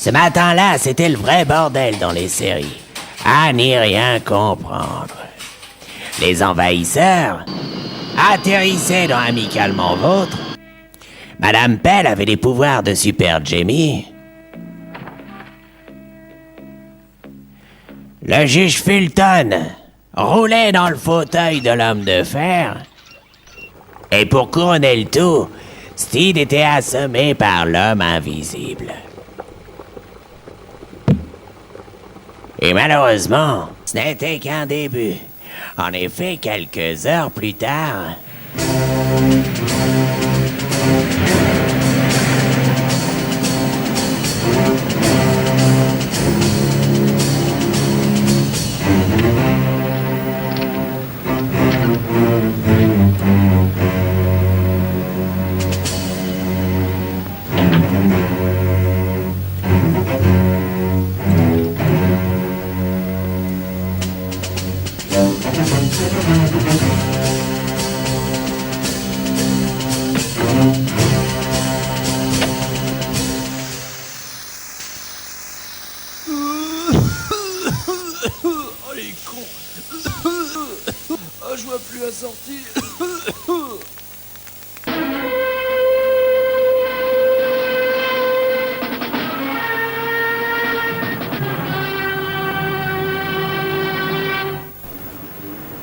Ce matin-là, c'était le vrai bordel dans les séries. À n'y rien comprendre. Les envahisseurs atterrissaient dans Amicalement Vôtre. Madame Pell avait les pouvoirs de Super Jamie. Le juge Fulton roulait dans le fauteuil de l'homme de fer. Et pour couronner le tout, Steed était assommé par l'homme invisible. Et malheureusement, ce n'était qu'un début. En effet, quelques heures plus tard... Oh les cons. Ah, je vois plus la sortie.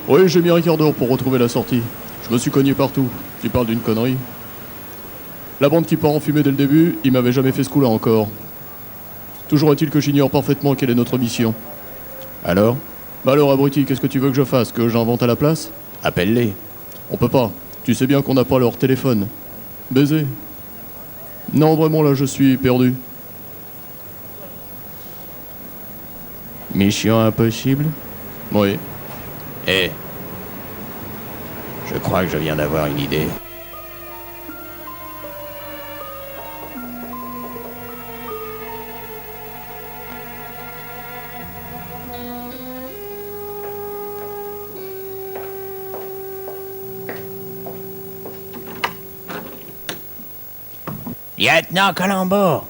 Oui, j'ai mis un quart d'heure pour retrouver la sortie. Je me suis cogné partout. Tu parles d'une connerie. La bande qui part en fumée dès le début, ils m'avaient jamais fait ce coup-là encore. Toujours est-il que j'ignore parfaitement quelle est notre mission. Alors ? Bah alors, abruti, qu'est-ce que tu veux que je fasse ? Que j'invente à la place ? Appelle-les. On peut pas. Tu sais bien qu'on n'a pas leur téléphone. Baiser. Non, vraiment, là, je suis perdu. Mission impossible ? Oui. Eh, je crois que je viens d'avoir une idée. Lieutenant Colombo!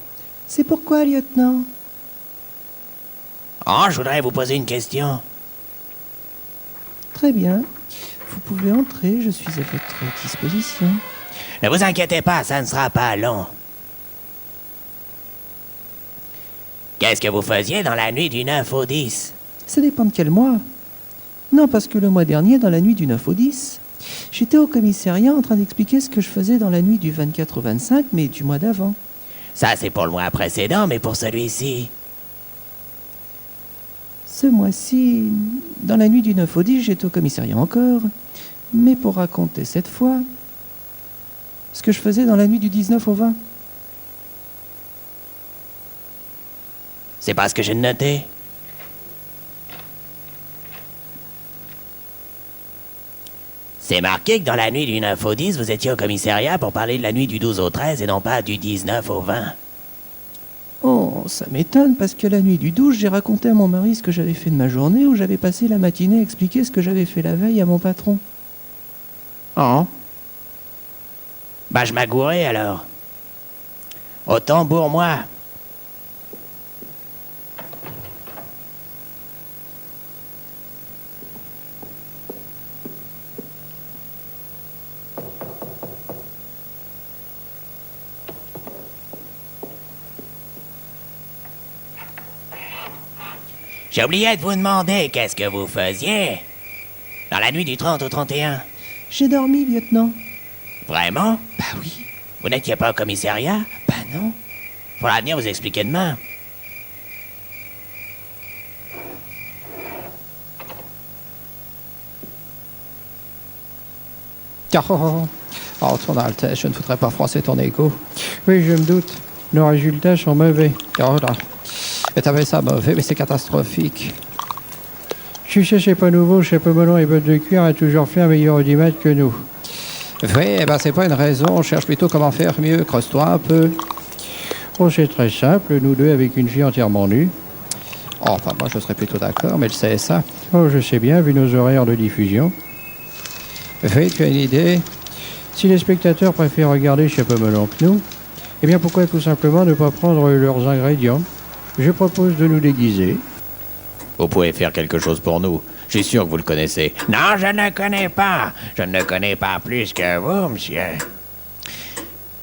C'est pourquoi, lieutenant? Oh, je voudrais vous poser une question. Très bien. Vous pouvez entrer, je suis à votre disposition. Ne vous inquiétez pas, ça ne sera pas long. Qu'est-ce que vous faisiez dans la nuit du 9 au 10? Ça dépend de quel mois. Non, parce que le mois dernier, dans la nuit du 9 au 10, j'étais au commissariat en train d'expliquer ce que je faisais dans la nuit du 24 au 25, mais du mois d'avant. Ça, c'est pour le mois précédent, mais pour celui-ci... Ce mois-ci, dans la nuit du 9 au 10, j'étais au commissariat encore, mais pour raconter cette fois ce que je faisais dans la nuit du 19 au 20. C'est pas ce que j'ai noté. C'est marqué que dans la nuit du 9 au 10, vous étiez au commissariat pour parler de la nuit du 12 au 13 et non pas du 19 au 20. Oh, ça m'étonne, parce que la nuit du 12, j'ai raconté à mon mari ce que j'avais fait de ma journée, où j'avais passé la matinée à expliquer ce que j'avais fait la veille à mon patron. Oh. Bah, je m'agourais alors. Autant pour moi. J'ai oublié de vous demander qu'est-ce que vous faisiez dans la nuit du 30 au 31. J'ai dormi, lieutenant. Vraiment? Bah oui. Vous n'étiez pas au commissariat? Bah non. Faudra venir vous expliquer demain. Oh, ton Altesse, je ne voudrais pas froisser ton écho. Oui, je me doute. Nos résultats sont mauvais. Oh là. Et t'avais ça mauvais, mais c'est catastrophique. Tu sais, c'est pas nouveau, chapeau melon et bottes de cuir a toujours fait un meilleur audimat que nous. Oui, eh ben c'est pas une raison, on cherche plutôt comment faire mieux, creuse-toi un peu. Oh, c'est très simple, nous deux avec une fille entièrement nue. Oh, enfin, moi je serais plutôt d'accord, mais elle sait ça. Oh, je sais bien, vu nos horaires de diffusion. Oui, tu as une idée? Si les spectateurs préfèrent regarder chapeau melon que nous, eh bien pourquoi tout simplement ne pas prendre leurs ingrédients? Je propose de nous déguiser. Vous pouvez faire quelque chose pour nous. Je suis sûr que vous le connaissez. Non, je ne connais pas. Je ne connais pas plus que vous, monsieur.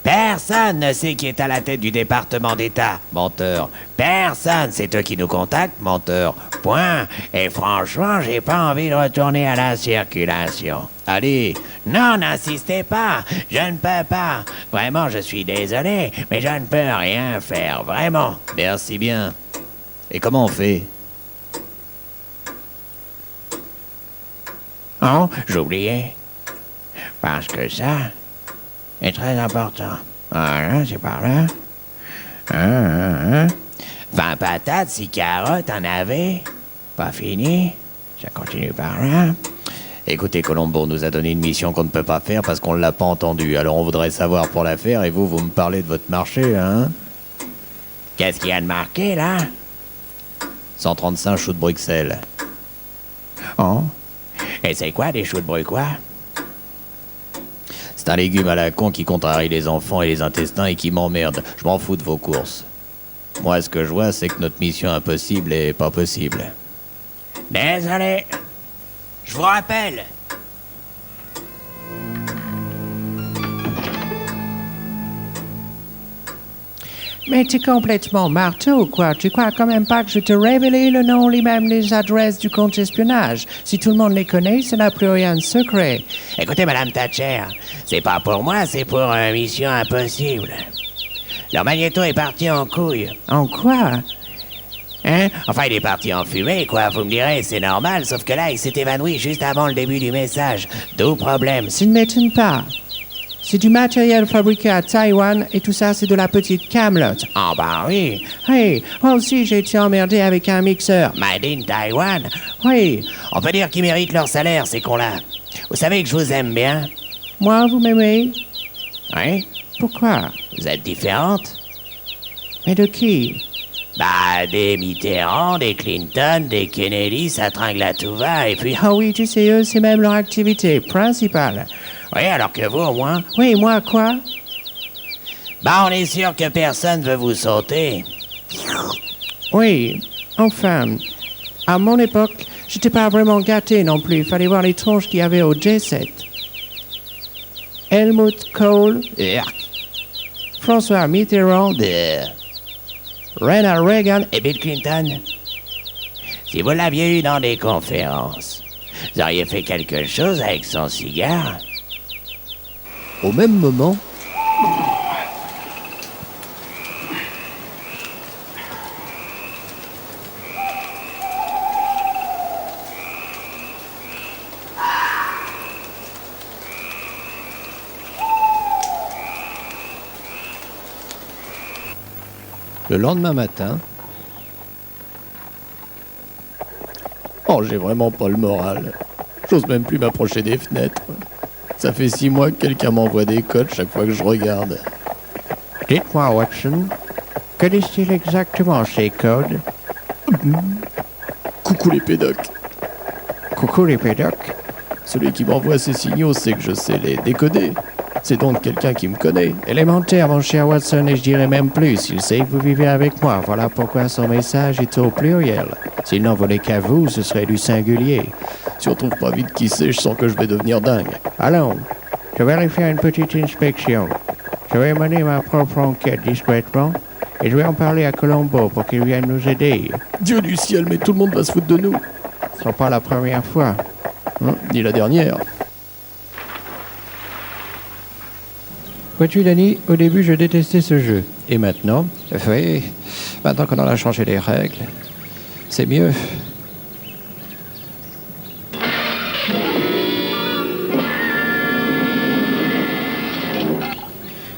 Personne ne sait qui est à la tête du département d'État, menteur. Personne, c'est eux qui nous contactent, menteur. Point. Et franchement, j'ai pas envie de retourner à la circulation. Allez. Non, n'insistez pas. Je ne peux pas. Vraiment, je suis désolé, mais je ne peux rien faire, vraiment. Merci bien. Et comment on fait? Oh, j'ai oublié. Parce que ça est très important. Voilà, c'est par là. 20 patates, 6 carottes, en avez? Pas fini? Ça continue par là. Écoutez, Colombo nous a donné une mission qu'on ne peut pas faire parce qu'on ne l'a pas entendue. Alors on voudrait savoir pour la faire et vous me parlez de votre marché, hein? Qu'est-ce qu'il y a de marqué, là? 135 choux de Bruxelles. Oh? Et c'est quoi des choux de Bruxelles? C'est un légume à la con qui contrarie les enfants et les intestins et qui m'emmerde. Je m'en fous de vos courses. Moi, ce que je vois, c'est que notre mission impossible est pas possible. Désolé. Je vous rappelle. Mais t'es complètement marteau, quoi. Tu crois quand même pas que je te révélais le nom et même les adresses du compte espionnage. Si tout le monde les connaît, ça n'a plus rien de secret. Écoutez, Madame Thatcher, c'est pas pour moi, c'est pour une mission impossible. Leur magnéto est parti en couille. En quoi? Hein? Enfin, il est parti en fumée, quoi. Vous me direz, c'est normal, sauf que là, il s'est évanoui juste avant le début du message. D'où problème. Ça ne m'étonne pas. C'est du matériel fabriqué à Taïwan et tout ça, c'est de la petite camelote. Ah bah oui. Hey, moi aussi j'ai été emmerdé avec un mixeur. Made in Taiwan. Oui. On peut dire qu'ils méritent leur salaire, ces cons-là. Vous savez que je vous aime bien. Moi, vous m'aimez? Oui? Pourquoi? Vous êtes différente? Mais de qui? Bah, des Mitterrand, des Clinton, des Kennedy, ça tringle à tout va, et puis... Ah oui, tu sais, eux, c'est même leur activité principale. Oui, alors que vous, au moins... Oui, moi, quoi? Bah, on est sûr que personne veut vous sauter. Oui, enfin, à mon époque, j'étais pas vraiment gâté non plus. Il fallait voir les tronches qu'il y avait au J7. Helmut Kohl, François Mitterrand, Ronald Reagan et Bill Clinton. Si vous l'aviez eu dans des conférences, vous auriez fait quelque chose avec son cigare. Au même moment, le lendemain matin, oh, j'ai vraiment pas le moral. J'ose même plus m'approcher des fenêtres. Ça fait 6 mois que quelqu'un m'envoie des codes chaque fois que je regarde. Dites-moi, Watson, que disent-ils exactement ces codes? Coucou les pédocs. Coucou les pédocs. Celui qui m'envoie ces signaux sait que je sais les décoder. C'est donc quelqu'un qui me connaît. Élémentaire, mon cher Watson, et je dirais même plus. Il sait que vous vivez avec moi. Voilà pourquoi son message est au pluriel. S'il n'en volait qu'à vous, ce serait du singulier. Si on trouve pas vite qui c'est, je sens que je vais devenir dingue. Allons, je vais aller faire une petite inspection. Je vais mener ma propre enquête discrètement et je vais en parler à Colombo pour qu'il vienne nous aider. Dieu du ciel, mais tout le monde va se foutre de nous. Ce sera pas la première fois. Ni la dernière. Vois-tu, Danny, au début, je détestais ce jeu. Et maintenant? Oui, maintenant qu'on en a changé les règles, c'est mieux.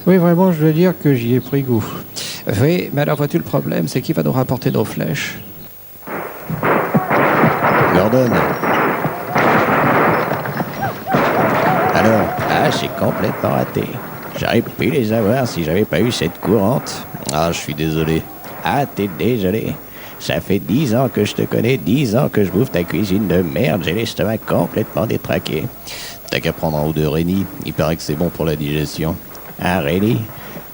Oui, vraiment, je dois dire que j'y ai pris goût. Oui, mais alors vois-tu, le problème, c'est qui va nous rapporter nos flèches? Gordon. Alors, j'ai complètement raté. J'aurais pu les avoir si j'avais pas eu cette courante. Ah, je suis désolé. Ah, t'es désolé. Ça fait 10 ans que je te connais, 10 ans que je bouffe ta cuisine de merde. J'ai l'estomac complètement détraqué. T'as qu'à prendre un ou deux Réni. Il paraît que c'est bon pour la digestion. Ah, Réni,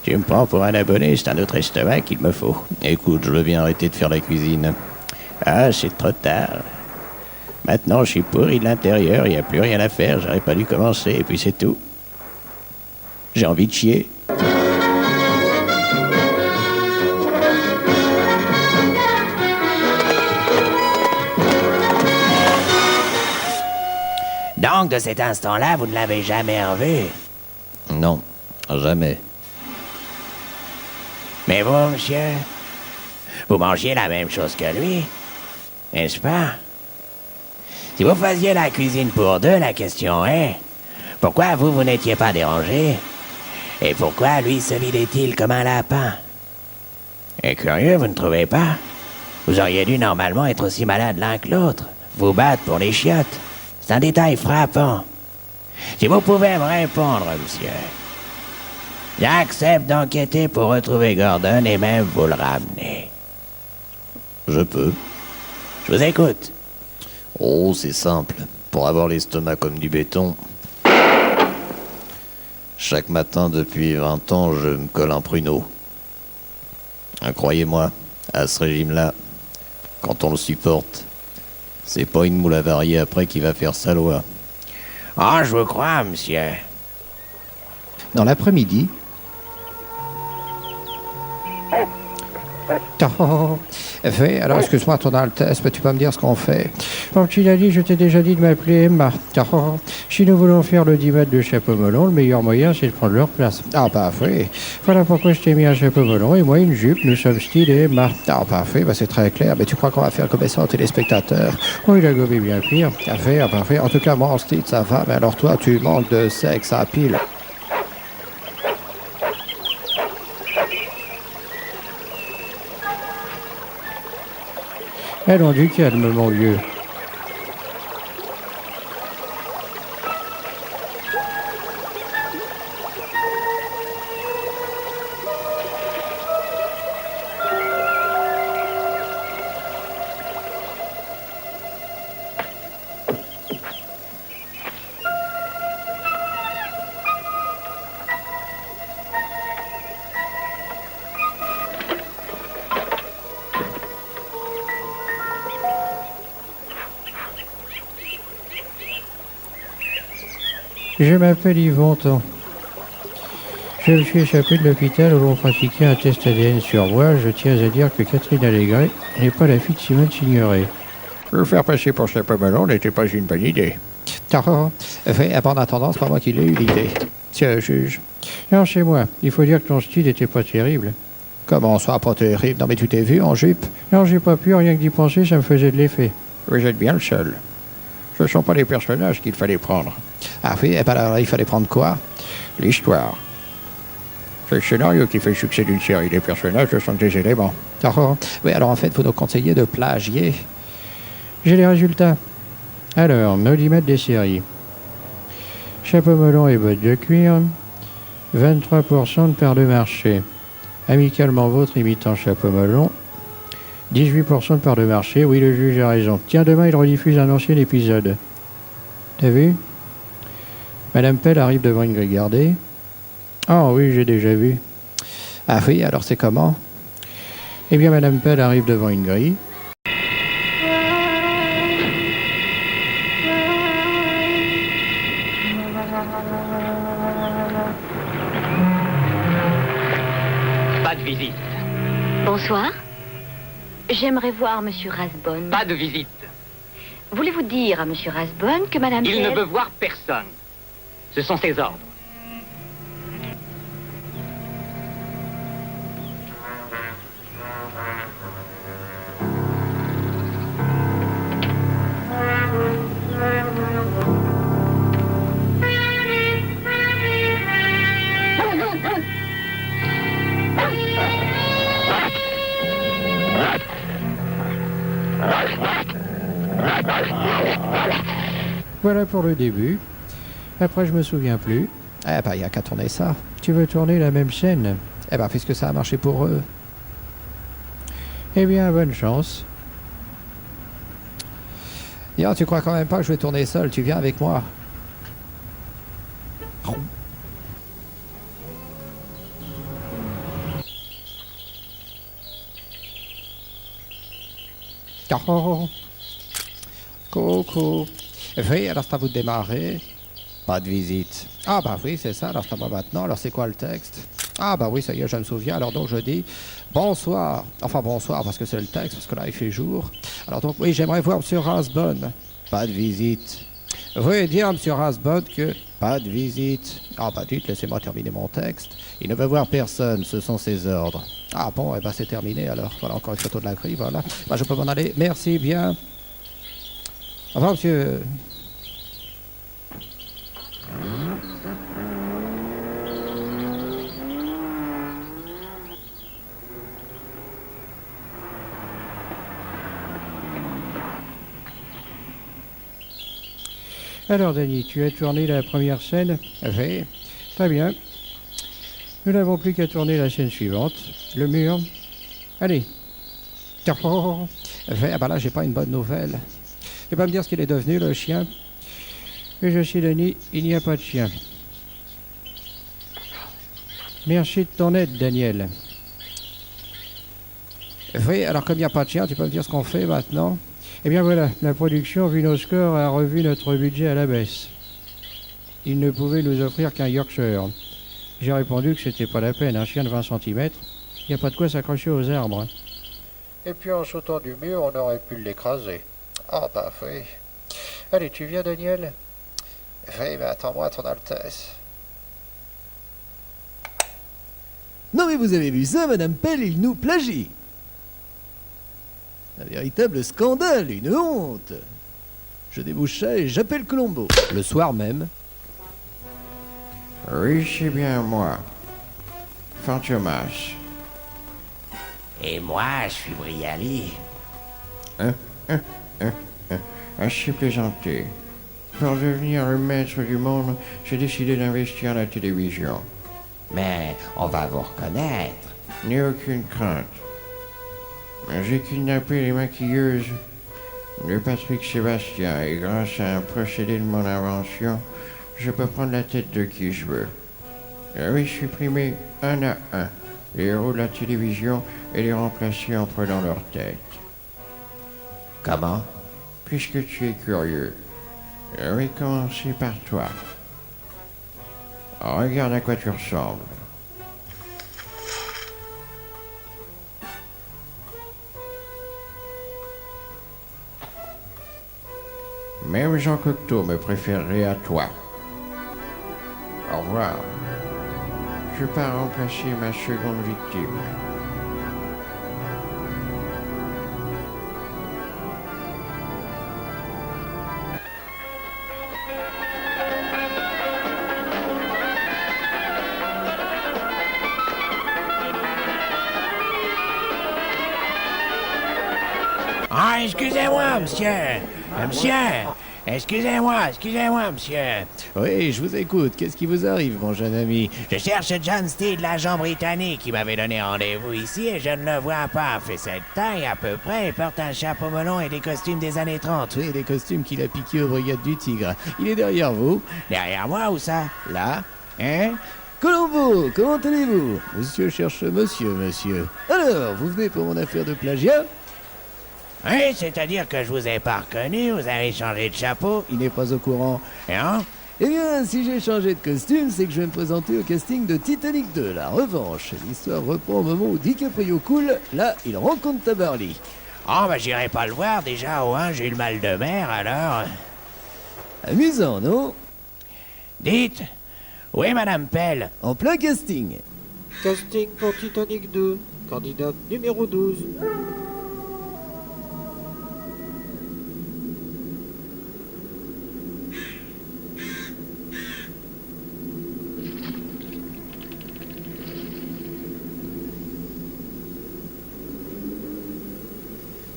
Tu me prends pour un abonné, c'est un autre estomac qu'il me faut. Écoute, je veux bien arrêter de faire la cuisine. Ah, c'est trop tard. Maintenant, je suis pourri de l'intérieur, il n'y a plus rien à faire, j'aurais pas dû commencer, et puis c'est tout. J'ai envie de chier. Donc, de cet instant-là, vous ne l'avez jamais revu? Non, jamais. Mais vous, monsieur, vous mangiez la même chose que lui, n'est-ce pas? Si vous faisiez la cuisine pour deux, la question est, pourquoi vous n'étiez pas dérangé? Et pourquoi lui se vidait-il comme un lapin? Et curieux, vous ne trouvez pas? Vous auriez dû normalement être aussi malade l'un que l'autre, vous battre pour les chiottes. C'est un détail frappant. Si vous pouvez me répondre, monsieur. J'accepte d'enquêter pour retrouver Gordon et même vous le ramener. Je peux. Je vous écoute. Oh, c'est simple. Pour avoir l'estomac comme du béton, chaque matin depuis 20 ans, je me colle un pruneau. Croyez-moi, à ce régime-là, quand on le supporte, c'est pas une moule avariée après qui va faire sa loi. Ah, je vous crois, monsieur. Dans l'après-midi... Oh, alors excuse-moi ton Altesse, mais tu peux me dire ce qu'on fait? Comme tu l'as dit, je t'ai déjà dit de m'appeler Emma. Oh, si nous voulons faire le 10 mètres de chapeau melon, le meilleur moyen c'est de prendre leur place. Ah parfait. Voilà pourquoi je t'ai mis un chapeau melon et moi une jupe, nous sommes stylés Emma. Ah parfait, c'est très clair, mais tu crois qu'on va faire comme ça aux téléspectateurs? Oh il a gobé bien pire. Parfait. En tout cas moi en style ça va, mais alors toi tu manques de sexe à pile. Allons du calme, mon vieux. Je m'appelle Yves Bontemps. Je me suis échappé de l'hôpital où l'on pratiquait un test ADN sur moi. Je tiens à dire que Catherine Allégret n'est pas la fille de Simone Signoret. Le faire passer pour chapeau melon n'était pas une bonne idée. En attendant, c'est pas moi qui l'ai eu l'idée. Tiens, juge. Non, chez moi. Il faut dire que ton style n'était pas terrible. Comment ça, pas terrible? Non, mais tu t'es vu en jupe? Non, j'ai pas pu, rien que d'y penser, ça me faisait de l'effet. Vous êtes bien le seul. Ce ne sont pas les personnages qu'il fallait prendre. Ah oui, alors il fallait prendre quoi? L'histoire. C'est le scénario qui fait le succès d'une série. Les personnages, ce sont des éléments. Oui, alors en fait, vous nous conseillez de plagier. J'ai les résultats. Alors, audimat des séries. Chapeau melon et bottes de cuir. 23% de part de marché. Amicalement vôtre imitant chapeau melon. 18% de part de marché. Oui, le juge a raison. Tiens, demain, il rediffuse un ancien épisode. T'as vu? Madame Pell arrive devant une grille gardée. Ah oui, j'ai déjà vu. Ah oui, alors c'est comment? Eh bien, Madame Pell arrive devant une grille. Pas de visite. Bonsoir. J'aimerais voir Monsieur Rasbonne. Pas de visite. Voulez-vous dire à Monsieur Rasbonne que Madame Il ne Pell... veut voir personne. Ce sont ses ordres. Voilà pour le début. Après, je me souviens plus. Eh ben, il n'y a qu'à tourner ça. Tu veux tourner la même scène? Eh ben, puisque ça a marché pour eux. Eh bien, bonne chance. Dis, tu crois quand même pas que je vais tourner seul? Tu viens avec moi? Oh, coucou. Oui, alors c'est à vous de démarrer. Pas de visite. Ah bah oui, c'est ça, alors c'est à moi maintenant. Alors c'est quoi le texte? Ah bah oui, ça y est, je me souviens. Alors donc je dis bonsoir. Enfin bonsoir parce que c'est le texte, parce que là il fait jour. Alors donc oui, j'aimerais voir M. Rasbonne. Pas de visite. Veuillez dire à M. Rasbonne que... Pas de visite. Ah bah dites, laissez-moi terminer mon texte. Il ne veut voir personne, ce sont ses ordres. Ah bon, eh ben c'est terminé alors. Voilà encore une photo de la grille, voilà. Bah, je peux m'en aller. Merci bien. Au revoir, monsieur. Alors, Denis, tu as tourné la première scène? Oui. Très bien. Nous n'avons plus qu'à tourner la scène suivante. Le mur. Allez. Oh. Oui, ah bah là, j'ai pas une bonne nouvelle. Tu peux pas me dire ce qu'il est devenu, le chien? Et je suis Denis, il n'y a pas de chien. Merci de ton aide, Daniel. Oui, alors comme il n'y a pas de chien, tu peux me dire ce qu'on fait maintenant? Eh bien voilà, la production, vu nos scores, a revu notre budget à la baisse. Il ne pouvait nous offrir qu'un Yorkshire. J'ai répondu que c'était pas la peine, un chien de 20 cm, il n'y a pas de quoi s'accrocher aux arbres. Et puis en sautant du mur, on aurait pu l'écraser. Ah bah oui. Allez, tu viens, Daniel? Oui, mais attends-moi, ton Altesse. Non mais vous avez vu ça, Madame Pell, il nous plagie. Un véritable scandale, une honte. Je débouche ça et j'appelle Colombo. Le soir même, Oui, c'est bien moi. Fantomas. Et moi, je suis Brialy. Assez plaisanté. Pour devenir le maître du monde, j'ai décidé d'investir la télévision. Mais on va vous reconnaître. N'aie aucune crainte. J'ai kidnappé les maquilleuses de Patrick Sébastien et grâce à un procédé de mon invention, je peux prendre la tête de qui je veux. Je vais supprimer un à un les héros de la télévision et les remplacer en prenant leur tête. Comment? Puisque tu es curieux, je vais commencer par toi. Regarde à quoi tu ressembles. Même Jean Cocteau me préférerait à toi. Au revoir. Je pars remplacer ma seconde victime. Ah, excusez-moi, monsieur. Monsieur, excusez-moi, monsieur. Oui, je vous écoute. Qu'est-ce qui vous arrive, mon jeune ami? Je cherche John Steed, l'agent britannique, qui m'avait donné rendez-vous ici et je ne le vois pas. Fait cette taille à peu près, il porte un chapeau melon et des costumes des années 30. Oui, les costumes qu'il a piqués aux brigades du Tigre. Il est derrière vous. Derrière moi, où ça? Là. Hein? Colombo, comment allez-vous? Monsieur cherche monsieur. Alors, vous venez pour mon affaire de plagiat? Oui, c'est-à-dire que je vous ai pas reconnu, vous avez changé de chapeau. Il n'est pas au courant. Hein? Eh bien, si j'ai changé de costume, c'est que je vais me présenter au casting de Titanic 2. La revanche, l'histoire reprend au moment où DiCaprio coule. Là, il rencontre Tabarly. Oh, bah j'irai pas le voir, déjà, au 1, j'ai eu le mal de mer, alors... Amusant, non? Dites, où est Madame Pell? En plein casting. Casting pour Titanic 2, candidate numéro 12.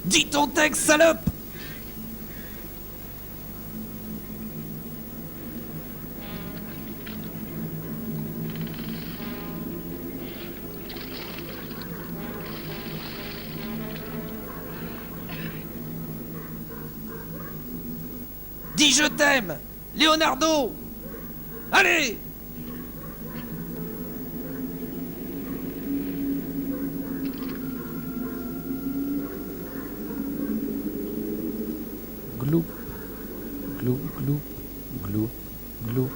Dis ton texte, salope! Dis je t'aime, Leonardo! Allez! Gloup, gloup, gloup, gloup,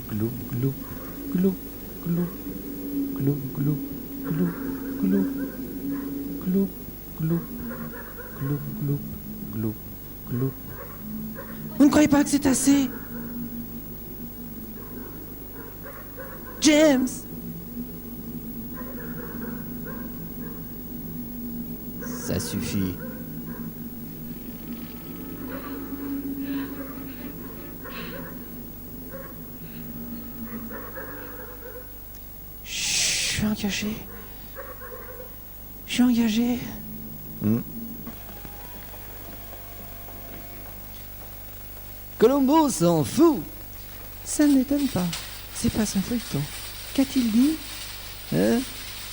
gloup, gloup, gloup, gloup, gloup, gloup, gloup, gloup, gloup, gloup, gloup, gloup, gloup, gloup. Vous ne croyez pas que c'est assez? James! Ça suffit. Je suis engagé. Je suis engagé. Colombo s'en fout. Ça ne m'étonne pas. C'est pas son feuilleton. Qu'a-t-il dit? Hein?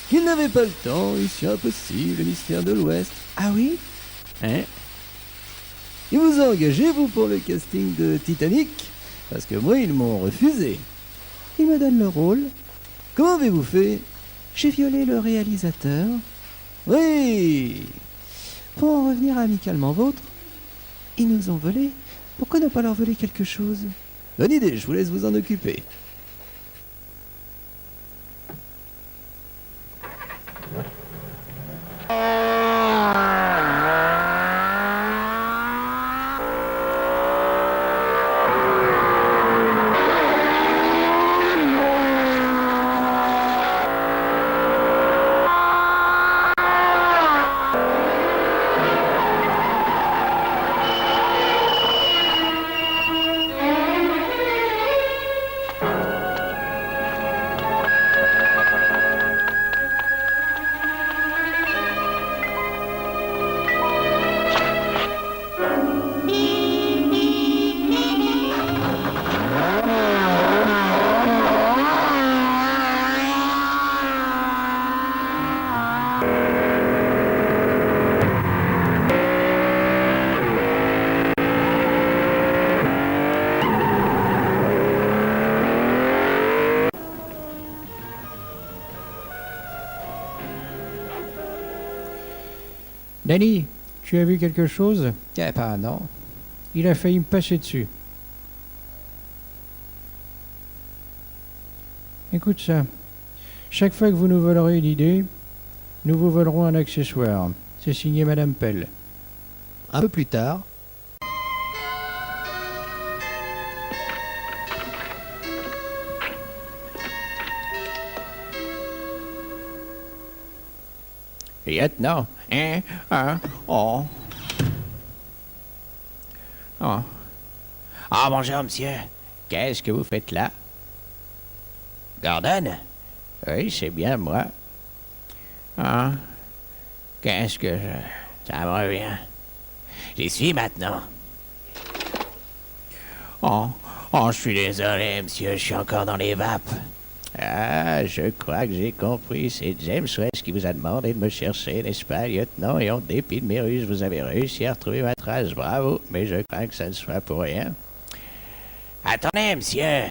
Qu'il n'avait pas le temps, mission impossible, le mystère de l'Ouest. Ah oui? Hein? Ils vous ont engagé, vous, pour le casting de Titanic? Parce que moi, ils m'ont refusé. Il me donne le rôle. Comment avez-vous fait? J'ai violé le réalisateur. Oui! Pour en revenir à Amicalement Vôtre, ils nous ont volé. Pourquoi ne pas leur voler quelque chose? Bonne idée, je vous laisse vous en occuper. Danny, tu as vu quelque chose? Eh pas non. Il a failli me passer dessus. Écoute ça. Chaque fois que vous nous volerez une idée, nous vous volerons un accessoire. C'est signé Madame Pell. Un peu plus tard. Lieutenant, hein, oh. Oh. Ah, bonjour, monsieur. Qu'est-ce que vous faites là? Gordon? Oui, c'est bien moi. Ah. Qu'est-ce que je... Ça me revient. J'y suis maintenant. Oh, Je suis désolé, monsieur, je suis encore dans les vapes. Ah, je crois que j'ai compris. C'est James West qui vous a demandé de me chercher, n'est-ce pas, lieutenant? Et en dépit de mes ruses, vous avez réussi à retrouver ma trace. Bravo, mais je crains que ça ne soit pour rien. Attendez, monsieur.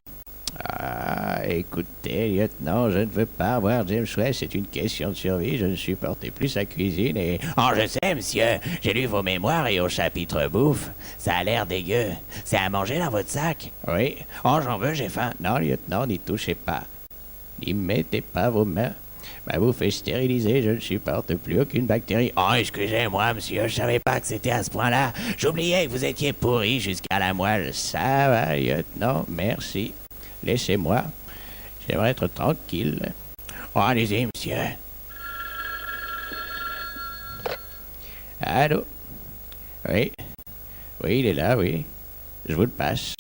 Ah, écoutez, lieutenant, je ne veux pas voir James West. C'est une question de survie. Je ne supportais plus sa cuisine et... Oh, je sais, monsieur. J'ai lu vos mémoires et au chapitre bouffe. Ça a l'air dégueu. C'est à manger dans votre sac? Oui. Oh, j'en veux, j'ai faim. Non, lieutenant, n'y touchez pas. N'y mettez pas vos mains. Ma bouffe est stérilisée, je ne supporte plus aucune bactérie. Oh, excusez-moi, monsieur, je savais pas que c'était à ce point-là. J'oubliais que vous étiez pourri jusqu'à la moelle. Ça va, lieutenant, merci. Laissez-moi. J'aimerais être tranquille. Oh, allez-y, monsieur. Allô? Oui. Oui, il est là, oui. Je vous le passe.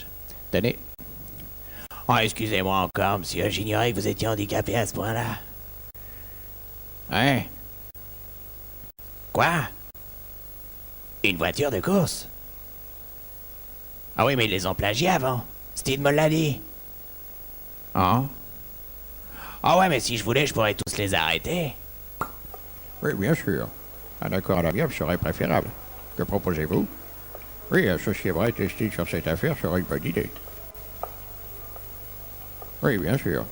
Tenez. Oh, excusez-moi encore, monsieur, j'ignorais que vous étiez handicapé à ce point-là. Hein? Quoi? Une voiture de course? Ah oui, mais ils les ont plagiés avant. Steve me l'a dit. Hein? Ah ouais, mais si je voulais, je pourrais tous les arrêter. Oui, bien sûr. Un accord à l'amiable serait préférable. Que proposez-vous? Oui, associer Brett et Steve sur cette affaire serait une bonne idée. Oui, bien sûr.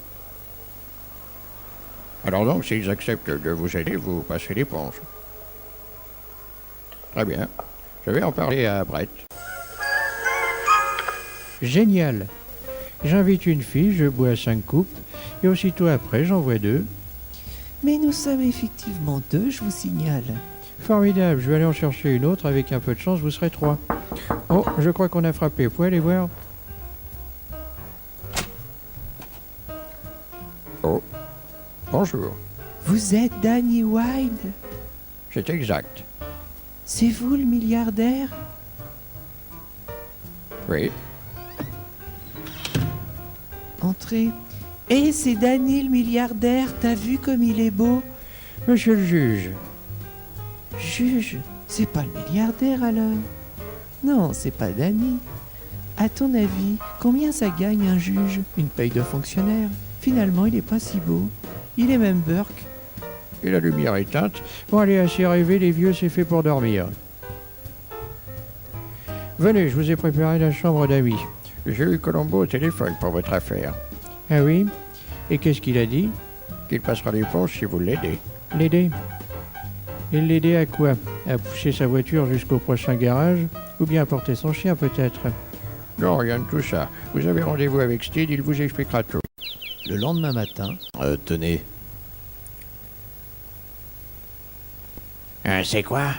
Alors donc, s'ils acceptent de vous aider, vous passez l'éponge. Très bien. Je vais en parler à Brett. Génial. J'invite une fille, je bois 5 coupes, et aussitôt après, j'en bois 2. Mais nous sommes effectivement 2, je vous signale. Formidable, je vais aller en chercher une autre, avec un peu de chance, vous serez 3. Oh, je crois qu'on a frappé, vous pouvez aller voir? Oh, bonjour. Vous êtes Danny Wilde? C'est exact. C'est vous le milliardaire? Oui. Entrez. Et c'est Danny le milliardaire, t'as vu comme il est beau? Monsieur le juge. Juge? C'est pas le milliardaire alors? Non, c'est pas Danny. À ton avis, combien ça gagne un juge? Une paye de fonctionnaire. Finalement, il est pas si beau. Il est même burk. Et la lumière éteinte. Bon, allez, assez rêver, les vieux, c'est fait pour dormir. Venez, je vous ai préparé la chambre d'amis. J'ai eu Colombo au téléphone pour votre affaire. Ah oui? Et qu'est-ce qu'il a dit? Qu'il passera l'éponge si vous l'aidez. L'aider? Et l'aider à quoi? À pousser sa voiture jusqu'au prochain garage? Ou bien à porter son chien, peut-être? Non, rien de tout ça. Vous avez rendez-vous avec Steed, il vous expliquera tout. Le lendemain matin... Tenez. C'est quoi?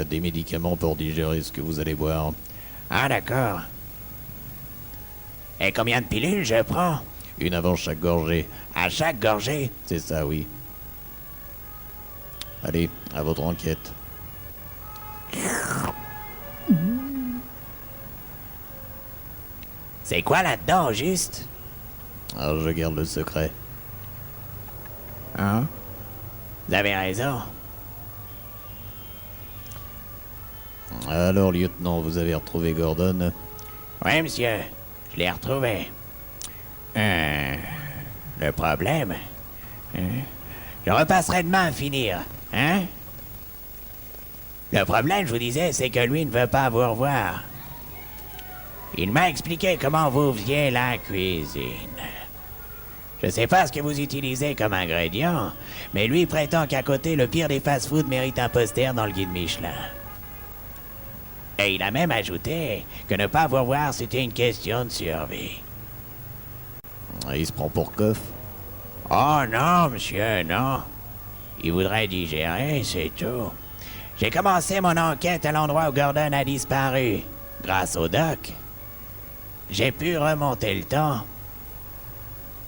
Des médicaments pour digérer ce que vous allez boire. Ah, d'accord. Et combien de pilules je prends? Une avant chaque gorgée. À chaque gorgée? C'est ça, oui. Allez, à votre enquête. C'est quoi là-dedans, au juste? Alors, je garde le secret. Hein? Vous avez raison. Alors, lieutenant, vous avez retrouvé Gordon? Oui, monsieur. Je l'ai retrouvé. Le problème... Je repasserai demain à finir. Hein? Le problème, je vous disais, c'est que lui ne veut pas vous revoir. Il m'a expliqué comment vous faisiez la cuisine. Je sais pas ce que vous utilisez comme ingrédient, mais lui prétend qu'à côté, le pire des fast-food mérite un poster dans le guide Michelin. Et il a même ajouté que ne pas vous revoir, c'était une question de survie. Il se prend pour coff. Oh non, monsieur, non. Il voudrait digérer, c'est tout. J'ai commencé mon enquête à l'endroit où Gordon a disparu. Grâce au doc, j'ai pu remonter le temps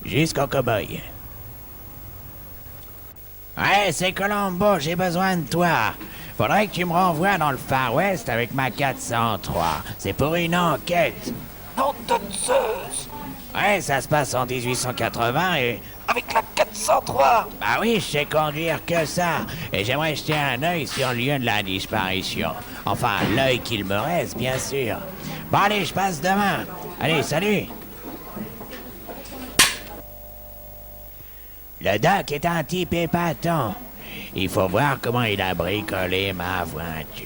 jusqu'au cow-boy. Ouais, c'est Colombo, j'ai besoin de toi. Faudrait que tu me renvoies dans le Far West avec ma 403. C'est pour une enquête. Nom de Zeus! Ouais, ça se passe en 1880 et... Avec la 403! Bah oui, je sais conduire que ça. Et j'aimerais jeter un œil sur le lieu de la disparition. Enfin, l'œil qu'il me reste, bien sûr. Bon, allez, je passe demain. Allez, salut! Le doc est un type épatant. Il faut voir comment il a bricolé ma voiture.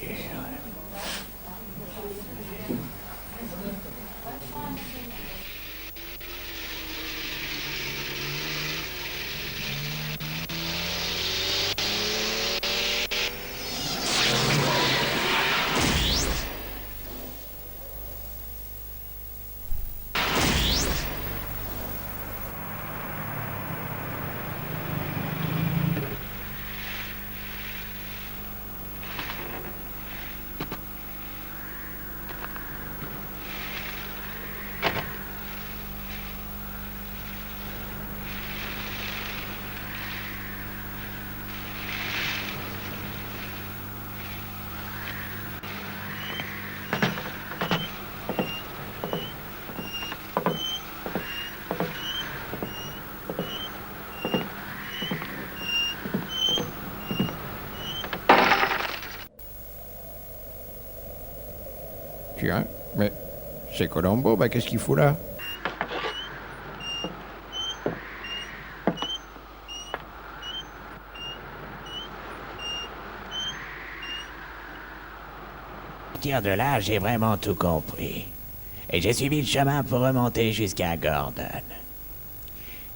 Tiens, mais c'est Colombo, bah qu'est-ce qu'il fout là? À partir de là, j'ai vraiment tout compris. Et j'ai suivi le chemin pour remonter jusqu'à Gordon.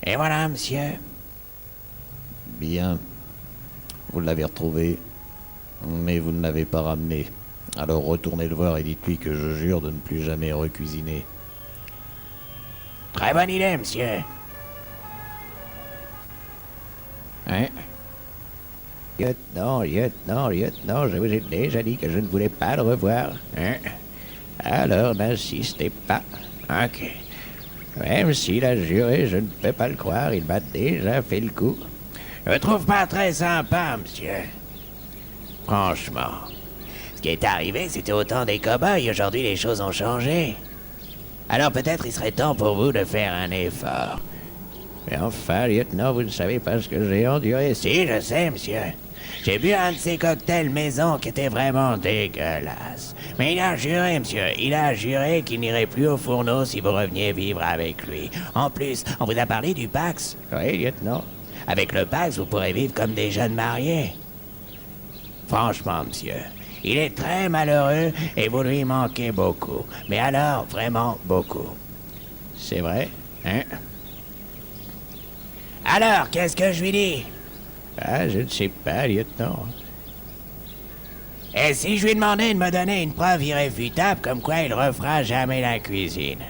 Et voilà, monsieur. Bien. Vous l'avez retrouvé, mais vous ne l'avez pas ramené. Alors retournez le voir et dites-lui que je jure de ne plus jamais recuisiner. Très bonne idée, monsieur. Hein? Lieutenant, je vous ai déjà dit que je ne voulais pas le revoir. Hein? Alors n'insistez pas. Ok. Même s'il a juré, je ne peux pas le croire, il m'a déjà fait le coup. Je le trouve pas très sympa, monsieur. Franchement. Ce qui est arrivé, c'était au temps des cow-boys. Aujourd'hui, les choses ont changé. Alors peut-être il serait temps pour vous de faire un effort. Mais enfin, lieutenant, vous ne savez pas ce que j'ai enduré. Si, je sais, monsieur. J'ai bu un de ces cocktails maison qui était vraiment dégueulasse. Mais il a juré, monsieur, il a juré qu'il n'irait plus au fourneau si vous reveniez vivre avec lui. En plus, on vous a parlé du Pax. Oui, lieutenant. Avec le Pax, vous pourrez vivre comme des jeunes mariés. Franchement, monsieur, il est très malheureux et vous lui manquez beaucoup. Mais alors, vraiment beaucoup. C'est vrai, hein? Alors, qu'est-ce que je lui dis? Ah, je ne sais pas, lieutenant. Et si je lui demandais de me donner une preuve irréfutable comme quoi il refera jamais la cuisine?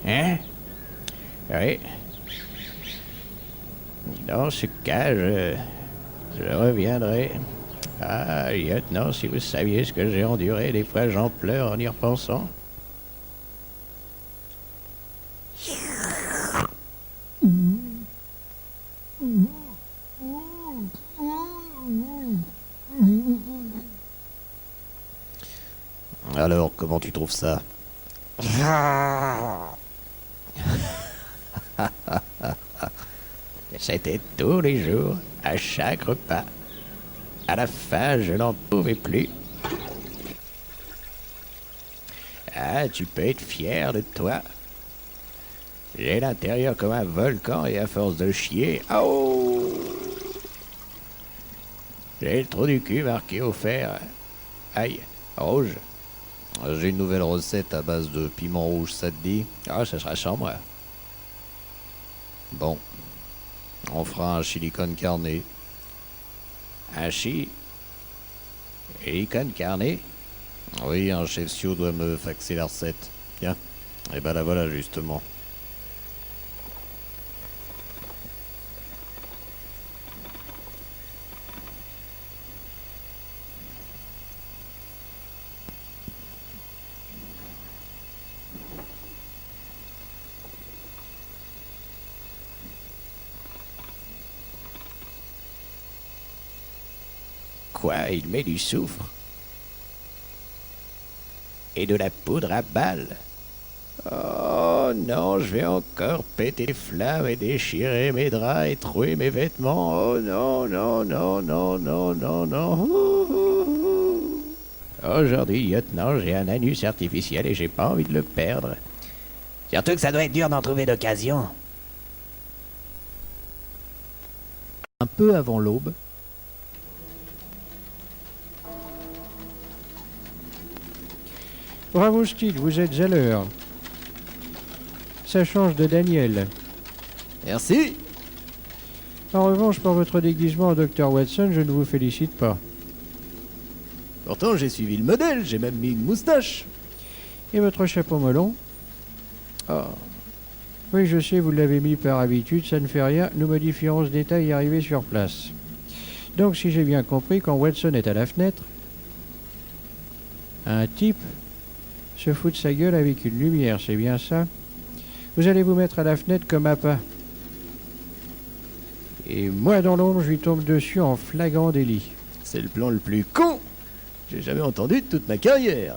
Hein? Oui. Dans ce cas, je reviendrai. Ah, lieutenant, si vous saviez ce que j'ai enduré, des fois j'en pleure en y repensant. Alors, comment tu trouves ça? C'était tous les jours, à chaque repas. À la fin, je n'en pouvais plus. Ah, tu peux être fier de toi. J'ai l'intérieur comme un volcan et à force de chier, oh! J'ai le trou du cul marqué au fer. Aïe, rouge. J'ai une nouvelle recette à base de piment rouge, ça te dit? Ah, ça sera sans moi. Bon. On fera un chili con carne. Un con carne? Oui, un chef Sio doit me faxer la recette. Tiens. Et ben la voilà justement. Quoi, il met du soufre? Et de la poudre à balles? Oh non, je vais encore péter les flammes et déchirer mes draps et trouer mes vêtements. Oh non, non, non, non, non, non, non. Aujourd'hui, lieutenant, j'ai un anus artificiel et j'ai pas envie de le perdre. Surtout que ça doit être dur d'en trouver d'occasion. Un peu avant l'aube, Bravo Steve, vous êtes à l'heure. Ça change de Daniel. merci. En revanche, pour votre déguisement en Dr. Watson, je ne vous félicite pas. Pourtant, j'ai suivi le modèle, j'ai même mis une moustache. Et votre chapeau melon? Ah. Oui, je sais, vous l'avez mis par habitude, ça ne fait rien, nous modifierons ce détail arrivé sur place. Donc, si j'ai bien compris, quand Watson est à la fenêtre, un type se fout de sa gueule avec une lumière, c'est bien ça? Vous allez vous mettre à la fenêtre comme appât. Et moi, dans l'ombre, je lui tombe dessus en flagrant délit. C'est le plan le plus con que j'ai jamais entendu de toute ma carrière.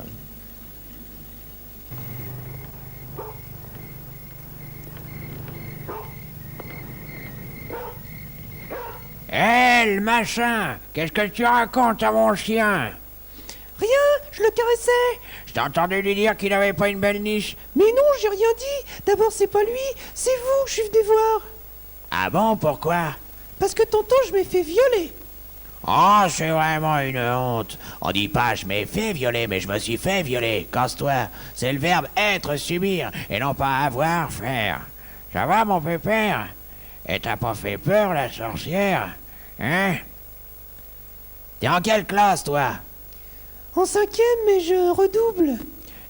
Hé, le machin! Qu'est-ce que tu racontes à mon chien? Rien, je le caressais. Je t'ai entendu lui dire qu'il avait pas une belle niche. Mais non, j'ai rien dit. D'abord, c'est pas lui, c'est vous que je suis venu voir. Ah bon, pourquoi? Parce que tantôt, je m'ai fait violer. Oh, c'est vraiment une honte. On dit pas je m'ai fait violer, mais je me suis fait violer. Casse-toi. C'est le verbe être, subir, et non pas avoir, faire. Ça va, mon pépère? Et t'as pas fait peur, la sorcière? Hein? T'es en quelle classe, toi? En 5e, mais je redouble.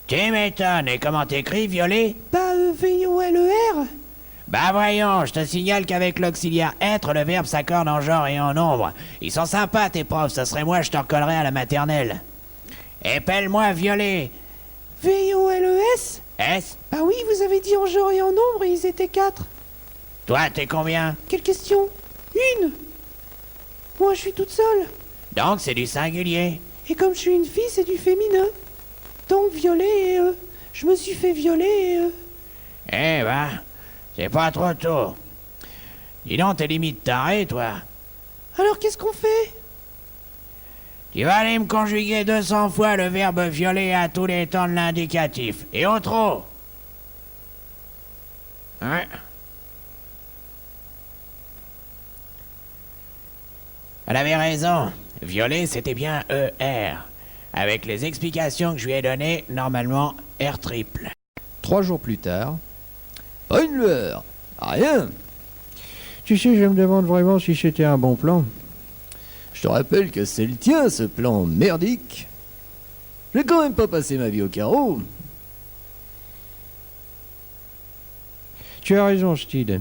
Tu m'étonnes, et comment t'écris, violer? Bah, V-I-O-L-E-R. Bah voyons, je te signale qu'avec l'auxiliaire être, le verbe s'accorde en genre et en nombre. Ils sont sympas, tes profs, ça serait moi, je te recollerais à la maternelle. Épelle-moi violet. V-I-O-L-E-S. S? Bah oui, vous avez dit en genre et en nombre et ils étaient 4. Toi, t'es combien? Quelle question? Une. Moi, je suis toute seule. Donc c'est du singulier. Et comme je suis une fille, c'est du féminin. Donc violet et je me suis fait violer et Eh ben, c'est pas trop tôt. Dis donc, t'es limite taré, toi. Alors qu'est-ce qu'on fait? Tu vas aller me conjuguer 200 fois le verbe violer à tous les temps de l'indicatif. Et au trop. Hein? Elle avait raison. Violer, c'était bien ER. Avec les explications que je lui ai données, normalement, R triple. 3 jours plus tard. Pas une lueur. Rien. Tu sais, je me demande vraiment si c'était un bon plan. Je te rappelle que c'est le tien, ce plan merdique. J'ai quand même pas passé ma vie au carreau. Tu as raison, Steed.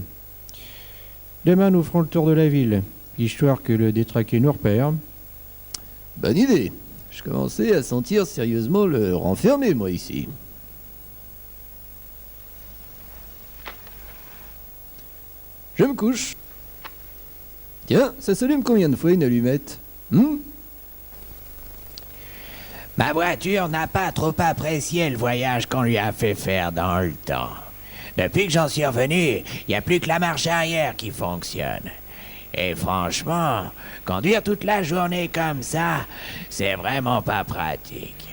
Demain, nous ferons le tour de la ville, histoire que le détraqué nous repère. Bonne idée. Je commençais à sentir sérieusement le renfermé, moi, ici. Je me couche. Tiens, ça s'allume combien de fois une allumette? Ma voiture n'a pas trop apprécié le voyage qu'on lui a fait faire dans le temps. Depuis que j'en suis revenu, il n'y a plus que la marche arrière qui fonctionne. Et franchement, conduire toute la journée comme ça, c'est vraiment pas pratique.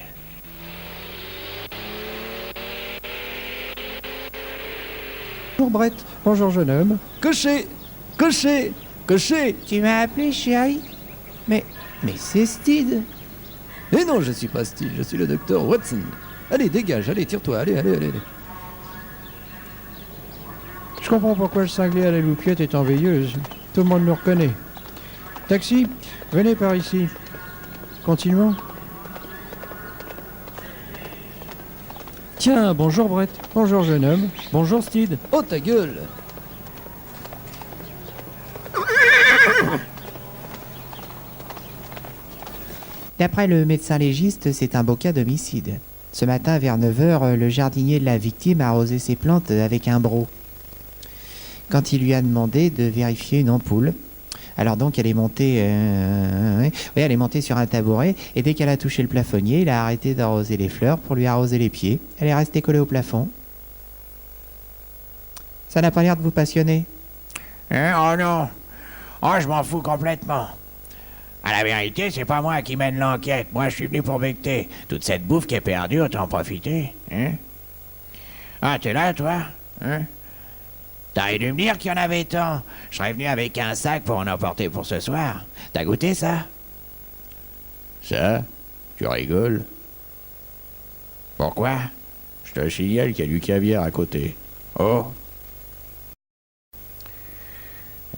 Bonjour Brett, bonjour jeune homme. Cocher! Cocher! Cocher! Tu m'as appelé, chérie? Mais c'est Steed. Mais non, je suis pas Steed, je suis le docteur Watson. Allez, dégage, allez, tire-toi, allez. Je comprends pourquoi le cinglé à la loupiette est en veilleuse. Tout le monde nous reconnaît. Taxi, venez par ici. Continuons. Tiens, bonjour Brett. Bonjour jeune homme. Bonjour Steed. Oh ta gueule! D'après le médecin légiste, c'est un beau cas d'homicide. Ce matin, vers 9h, le jardinier de la victime a arrosé ses plantes avec un broc. Quand il lui a demandé de vérifier une ampoule, alors donc elle est montée, elle est montée sur un tabouret, et dès qu'elle a touché le plafonnier, il a arrêté d'arroser les fleurs pour lui arroser les pieds. Elle est restée collée au plafond. Ça n'a pas l'air de vous passionner? Oh non. Oh, je m'en fous complètement. À la vérité, c'est pas moi qui mène l'enquête. Moi, je suis venu pour becter. Toute cette bouffe qui est perdue, autant en profiter. Hein? Ah, t'es là, toi? Hein? T'aurais dû me dire qu'il y en avait tant. Je serais venu avec un sac pour en emporter pour ce soir. T'as goûté ça? Ça? Tu rigoles? Pourquoi? Je te signale qu'il y a du caviar à côté. Oh!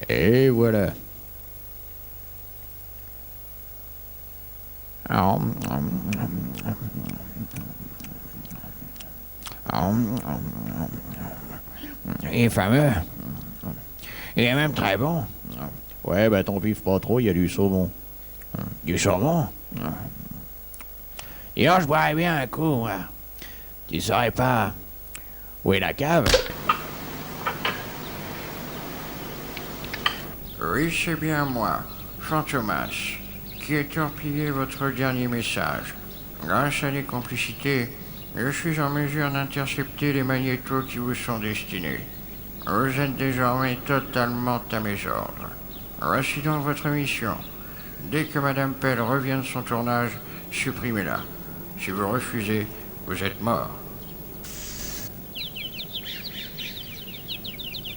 Et voilà. Il est fameux. Il est même très bon. Ouais, ben t'en pives pas trop, il y a du saumon. Du saumon? D'ailleurs, je boirais bien un coup, moi. Tu saurais pas où est la cave? Oui, c'est bien moi, Fantomas, qui ai torpillé votre dernier message. Grâce à des complicités, je suis en mesure d'intercepter les magnétos qui vous sont destinés. Vous êtes désormais totalement à mes ordres. Voici donc votre mission. Dès que Madame Pell revient de son tournage, supprimez-la. Si vous refusez, vous êtes mort.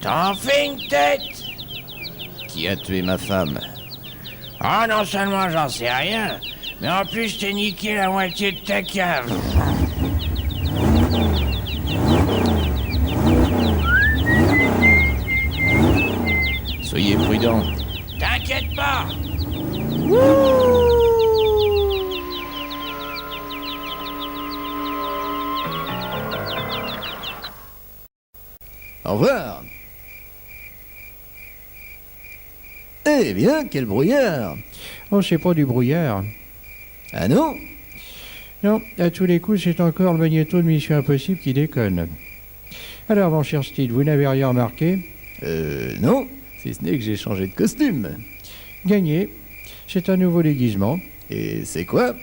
T'en fais une tête? Qui a tué ma femme? Ah, non seulement j'en sais rien, mais en plus je t'ai niqué la moitié de ta cave. Soyez prudents. T'inquiète pas. revoir. Eh bien, quel brouillard. Oh, c'est pas du brouillard. Ah non? Non, à tous les coups, c'est encore le magnéto de Mission Impossible qui déconne. Alors, mon cher Steve, vous n'avez rien remarqué? Non, si ce n'est que j'ai changé de costume. Gagné. C'est un nouveau déguisement. Et c'est quoi?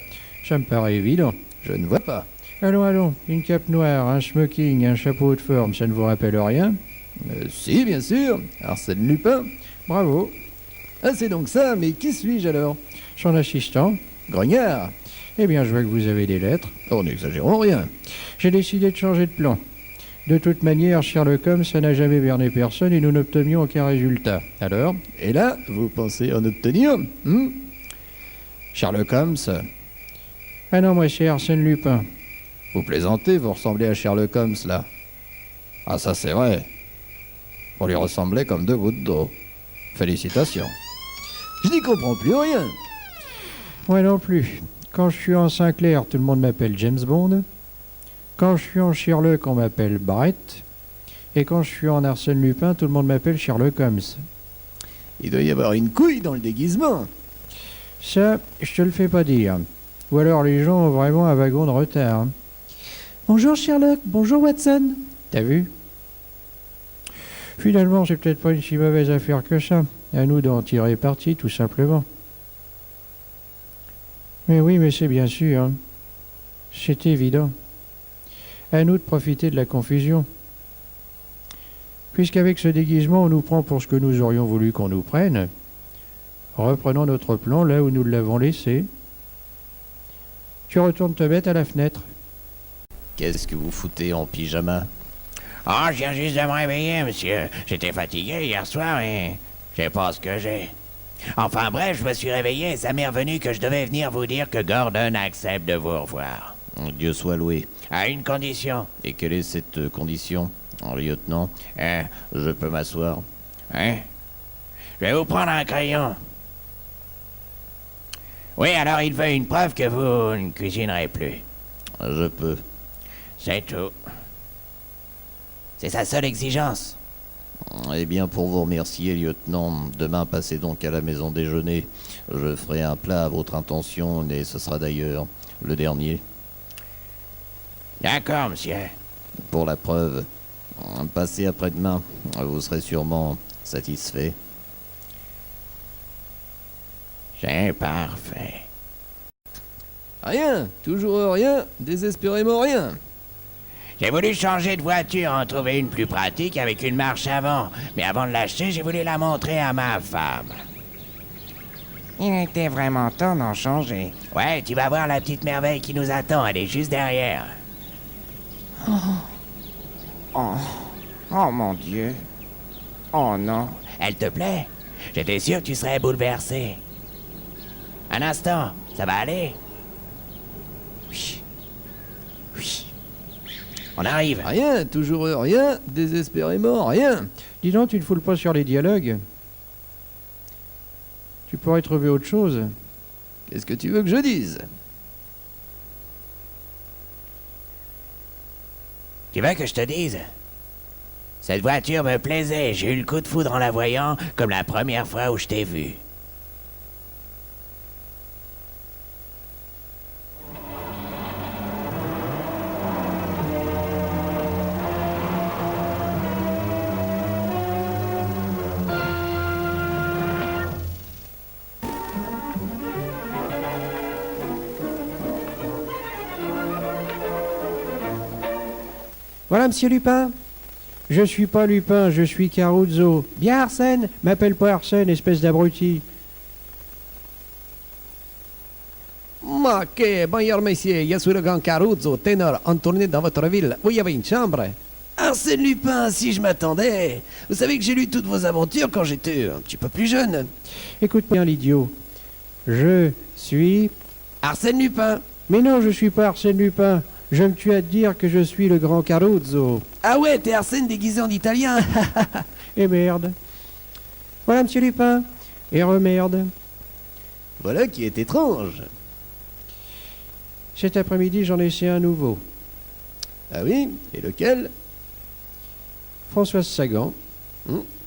Ça me paraît évident. Je ne vois pas. Allons, allons. Une cape noire, un smoking, un chapeau de forme, ça ne vous rappelle rien? Si, bien sûr. Arsène Lupin. Bravo. Ah, c'est donc ça, mais qui suis-je alors? Son assistant. Grognard. Eh bien, je vois que vous avez des lettres. Oh, n'exagérons rien. J'ai décidé de changer de plan. De toute manière, Sherlock Holmes, ça n'a jamais berné personne et nous n'obtenions aucun résultat. Alors? Et là, vous pensez en obtenir? Sherlock Holmes? Ah non, moi c'est Arsène Lupin. Vous plaisantez, vous ressemblez à Sherlock Holmes, là. Ah, ça c'est vrai. Vous lui ressemblez comme deux gouttes d'eau. Félicitations. Je n'y comprends plus rien. Moi non plus. Quand je suis en Sinclair, tout le monde m'appelle James Bond. Quand je suis en Sherlock, on m'appelle Brett. Et quand je suis en Arsène Lupin, tout le monde m'appelle Sherlock Holmes. Il doit y avoir une couille dans le déguisement. Ça, je te le fais pas dire. Ou alors les gens ont vraiment un wagon de retard. Bonjour Sherlock, bonjour Watson. T'as vu? Finalement, c'est peut-être pas une si mauvaise affaire que ça. À nous d'en tirer parti, tout simplement. Mais oui, mais c'est bien sûr. C'est évident. À nous de profiter de la confusion. Puisqu'avec ce déguisement, on nous prend pour ce que nous aurions voulu qu'on nous prenne, reprenons notre plan là où nous l'avons laissé. Tu retournes te mettre à la fenêtre. Qu'est-ce que vous foutez en pyjama? Oh, je viens juste de me réveiller, monsieur. J'étais fatigué hier soir et je sais pas ce que j'ai. Enfin bref, je me suis réveillé et ça m'est revenu que je devais venir vous dire que Gordon accepte de vous revoir. Dieu soit loué. À une condition. Et quelle est cette condition, lieutenant? Je peux m'asseoir? Hein? Je vais vous prendre un crayon. Oui, alors il veut une preuve que vous ne cuisinerez plus. Je peux. C'est tout. C'est sa seule exigence. Eh bien, pour vous remercier, lieutenant, demain passez donc à la maison déjeuner. Je ferai un plat à votre intention, et ce sera d'ailleurs le dernier. D'accord, monsieur. Pour la preuve, passez après-demain. Vous serez sûrement satisfait. C'est parfait. Rien, toujours rien, désespérément rien. J'ai voulu changer de voiture, en trouver une plus pratique avec une marche avant. Mais avant de l'acheter, j'ai voulu la montrer à ma femme. Il était vraiment temps d'en changer. Ouais, tu vas voir la petite merveille qui nous attend, elle est juste derrière. Oh mon Dieu. Oh non. Elle te plaît? J'étais sûr que tu serais bouleversé. Un instant, ça va aller? Oui. Oui. On arrive. Rien, toujours rien, désespérément rien. Dis donc, tu ne foules pas sur les dialogues. Tu pourrais trouver autre chose. Qu'est-ce que tu veux que je dise? Tu veux que je te dise? Cette voiture me plaisait, j'ai eu le coup de foudre en la voyant, comme la première fois où je t'ai vu. Voilà, monsieur Lupin. Je suis pas Lupin, je suis Caruso. Bien, Arsène. M'appelle pas Arsène, espèce d'abruti. Ma que, bonjour messieurs, je suis le grand Caruso, ténor, en tournée dans votre ville. Vous y avez une chambre? Arsène Lupin, si je m'attendais. Vous savez que j'ai lu toutes vos aventures quand j'étais un petit peu plus jeune. Écoute bien l'idiot. Je suis... Arsène Lupin. Mais non, je suis pas Arsène Lupin. Je me tue à te dire que je suis le grand Caruso. Ah ouais, t'es Arsène déguisé en italien. Et merde. Voilà, monsieur Lupin. Et remerde. Voilà qui est étrange. Cet après-midi, j'en ai essayé un nouveau. Ah oui? Et lequel? Françoise Sagan.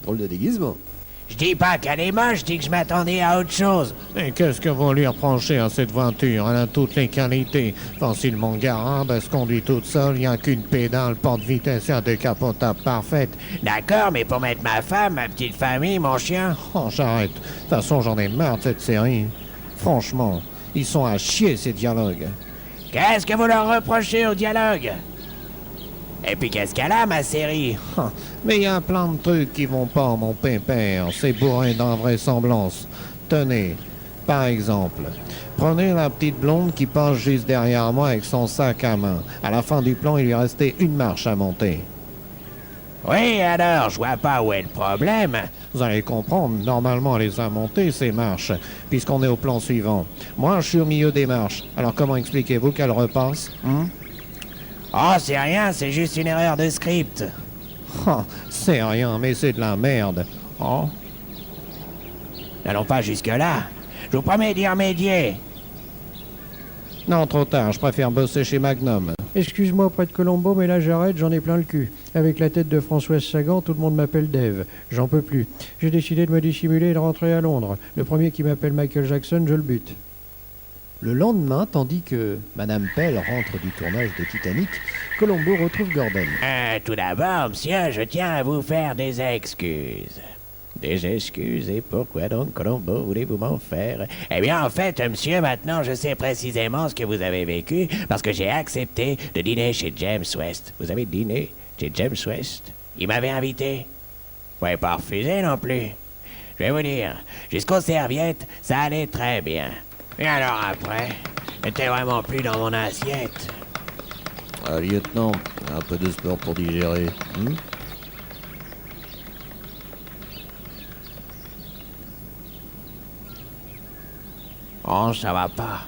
Drôle de déguisement. Je dis pas qu'elle est moche, je dis que je m'attendais à autre chose. Et qu'est-ce que vous lui reprochez à cette voiture? Elle a toutes les qualités. Facilement garable, elle se conduit toute seule, il n'y a qu'une pédale, porte-vitesse et un décapotable parfaite. D'accord, mais pour mettre ma femme, ma petite famille, mon chien... Oh, j'arrête. De toute façon, j'en ai marre de cette série. Franchement, ils sont à chier, ces dialogues. Qu'est-ce que vous leur reprochez au dialogue? Et puis qu'est-ce qu'elle a, ma série? Mais il y a plein de trucs qui vont pas, mon pépère. C'est bourré d'invraisemblance. Tenez, par exemple, prenez la petite blonde qui passe juste derrière moi avec son sac à main. À la fin du plan, il lui restait une marche à monter. Oui, alors, je vois pas où est le problème. Vous allez comprendre, normalement, elle les a montées, ces marches, puisqu'on est au plan suivant. Moi, je suis au milieu des marches. Alors comment expliquez-vous qu'elle repasse? Oh, c'est rien, c'est juste une erreur de script. Oh, c'est rien, mais c'est de la merde. Oh. N'allons pas jusque-là. Je vous promets d'y remédier. Non, trop tard, je préfère bosser chez Magnum. Excuse-moi auprès de Colombo, mais là j'arrête, j'en ai plein le cul. Avec la tête de Françoise Sagan, tout le monde m'appelle Dave. J'en peux plus. J'ai décidé de me dissimuler et de rentrer à Londres. Le premier qui m'appelle Michael Jackson, je le bute. Le lendemain, tandis que Madame Pell rentre du tournage de Titanic, Colombo retrouve Gordon. Tout d'abord, monsieur, je tiens à vous faire des excuses. Des excuses, et pourquoi donc, Colombo, voulez-vous m'en faire? Eh bien, en fait, monsieur, maintenant, je sais précisément ce que vous avez vécu, parce que j'ai accepté de dîner chez James West. Vous avez dîné chez James West? Il m'avait invité. Vous n'avez pas refusé non plus. Je vais vous dire, jusqu'aux serviettes, ça allait très bien. Et alors après, j'étais vraiment plus dans mon assiette. Lieutenant, un peu de sport pour digérer. Oh, ça va pas.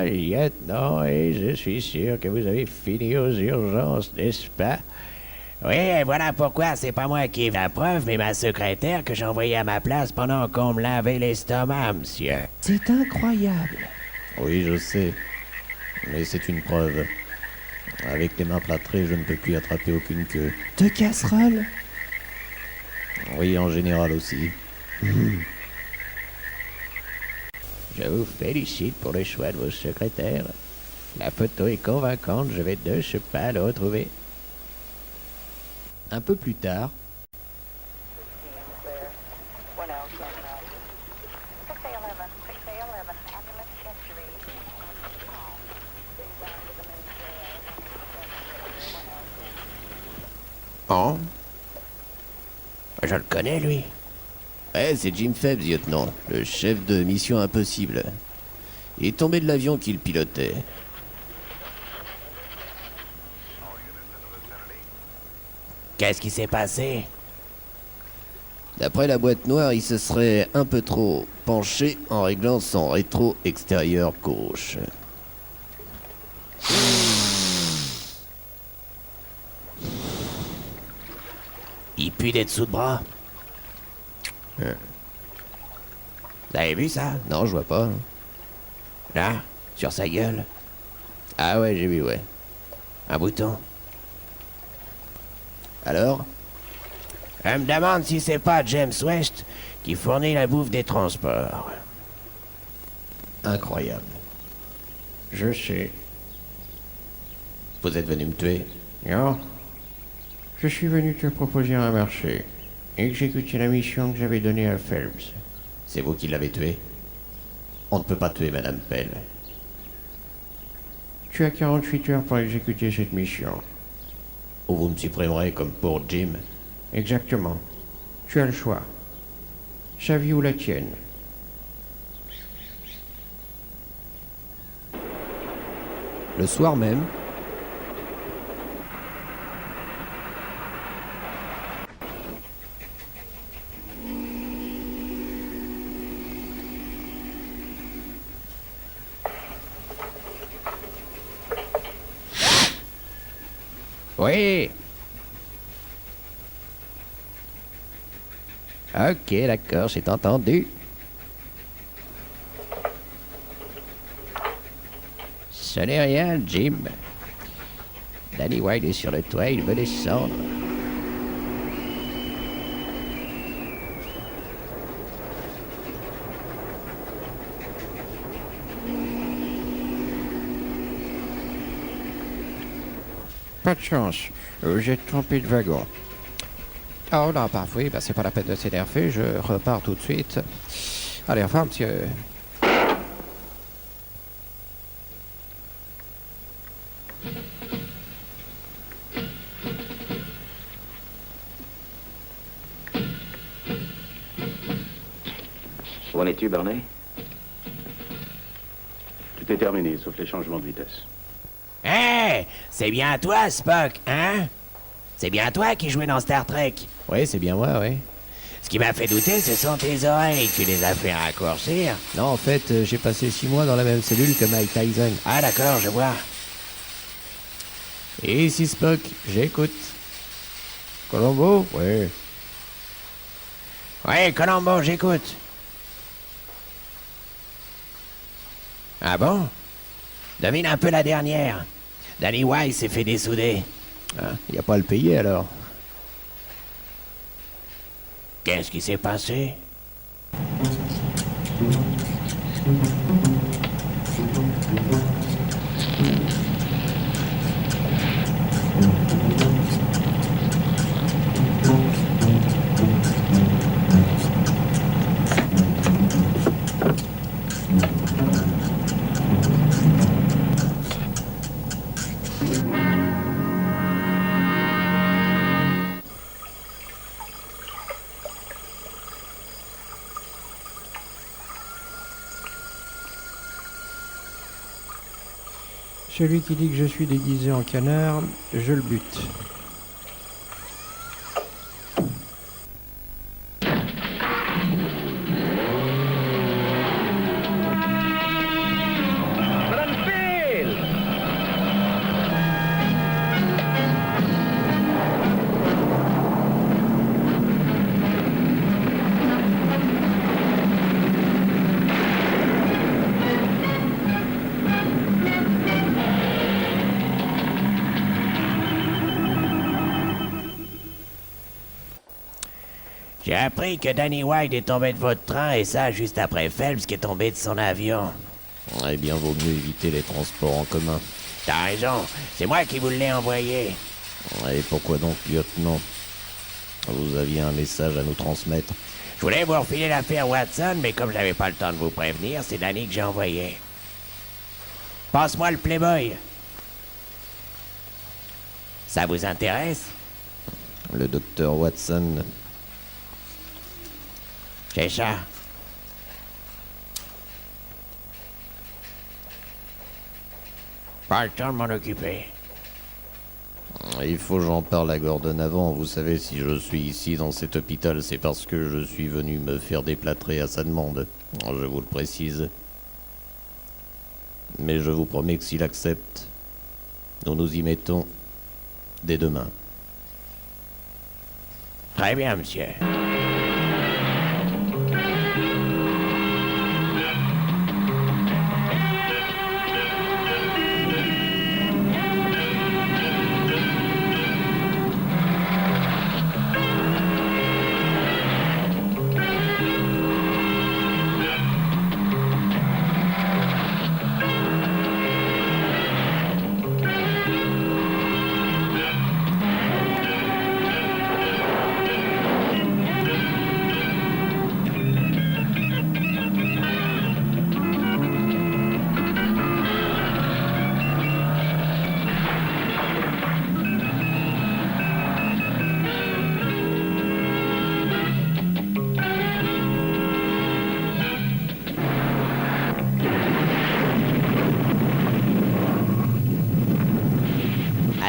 Lieutenant, et je suis sûr que vous avez fini aux urgences, n'est-ce pas? Oui, et voilà pourquoi c'est pas moi qui ai la preuve, mais ma secrétaire que j'ai envoyée à ma place pendant qu'on me lavait l'estomac, monsieur. C'est incroyable. Oui, je sais. Mais c'est une preuve. Avec les mains plâtrées, je ne peux plus attraper aucune queue. De casserole? Oui, en général aussi. Je vous félicite pour le choix de vos secrétaires. La photo est convaincante, je vais de ce pas le retrouver. Un peu plus tard, Oh? Je le connais, lui. Ouais, c'est Jim Phelps, lieutenant, le chef de Mission Impossible. Il est tombé de l'avion qu'il pilotait. Qu'est-ce qui s'est passé? D'après la boîte noire, il se serait un peu trop penché en réglant son rétro extérieur gauche. Il pue des dessous de bras. Vous avez vu ça? Non, je vois pas. Là, sur sa gueule. Ah ouais, j'ai vu, ouais. Un bouton. Alors? Je me demande si c'est pas James West qui fournit la bouffe des transports. Incroyable. Je sais. Vous êtes venu me tuer? Non. Je suis venu te proposer un marché. Exécuter la mission que j'avais donnée à Phelps. C'est vous qui l'avez tué? On ne peut pas tuer Madame Pell. Tu as 48 heures pour exécuter cette mission. Ou vous me supprimerez comme pour Jim? Exactement. Tu as le choix. Sa vie ou la tienne. le soir même, Oui. Ok, d'accord, c'est entendu. Ce n'est rien, Jim. Danny White est sur le toit, il veut descendre. Pas de chance, vous êtes trompé de wagon. Oh non, parfait, c'est pas la peine de s'énerver, je repars tout de suite. Allez, enfin, monsieur. Où en es-tu, Barney? Tout est terminé, sauf les changements de vitesse. Hé, c'est bien toi, Spock, hein? C'est bien toi qui jouais dans Star Trek. Oui, c'est bien moi, oui. Ce qui m'a fait douter, ce sont tes oreilles. Tu les as fait raccourcir. Non, en fait, j'ai passé 6 mois dans la même cellule que Mike Tyson. Ah d'accord, je vois. Et ici Spock, j'écoute. Colombo? Oui. Oui, Colombo, j'écoute. Ah bon? Devine un peu la dernière. Danny White s'est fait dessouder. Ah, y a pas à le payer alors. Qu'est-ce qui s'est passé? Celui qui dit que je suis déguisé en canard, je le bute. J'ai appris que Danny White est tombé de votre train et ça juste après Phelps qui est tombé de son avion. Eh bien, vaut mieux éviter les transports en commun. T'as raison, c'est moi qui vous l'ai envoyé. Et pourquoi donc, lieutenant? Vous aviez un message à nous transmettre. Je voulais vous refiler l'affaire Watson, mais comme j'avais pas le temps de vous prévenir, c'est Danny que j'ai envoyé. Passe-moi le Playboy. Ça vous intéresse? Le docteur Watson. C'est ça. Pas le temps de m'en occuper. Il faut que j'en parle à Gordon avant. Vous savez, si je suis ici dans cet hôpital, c'est parce que je suis venu me faire déplâtrer à sa demande. Je vous le précise. Mais je vous promets que s'il accepte, nous nous y mettons dès demain. Très bien, monsieur.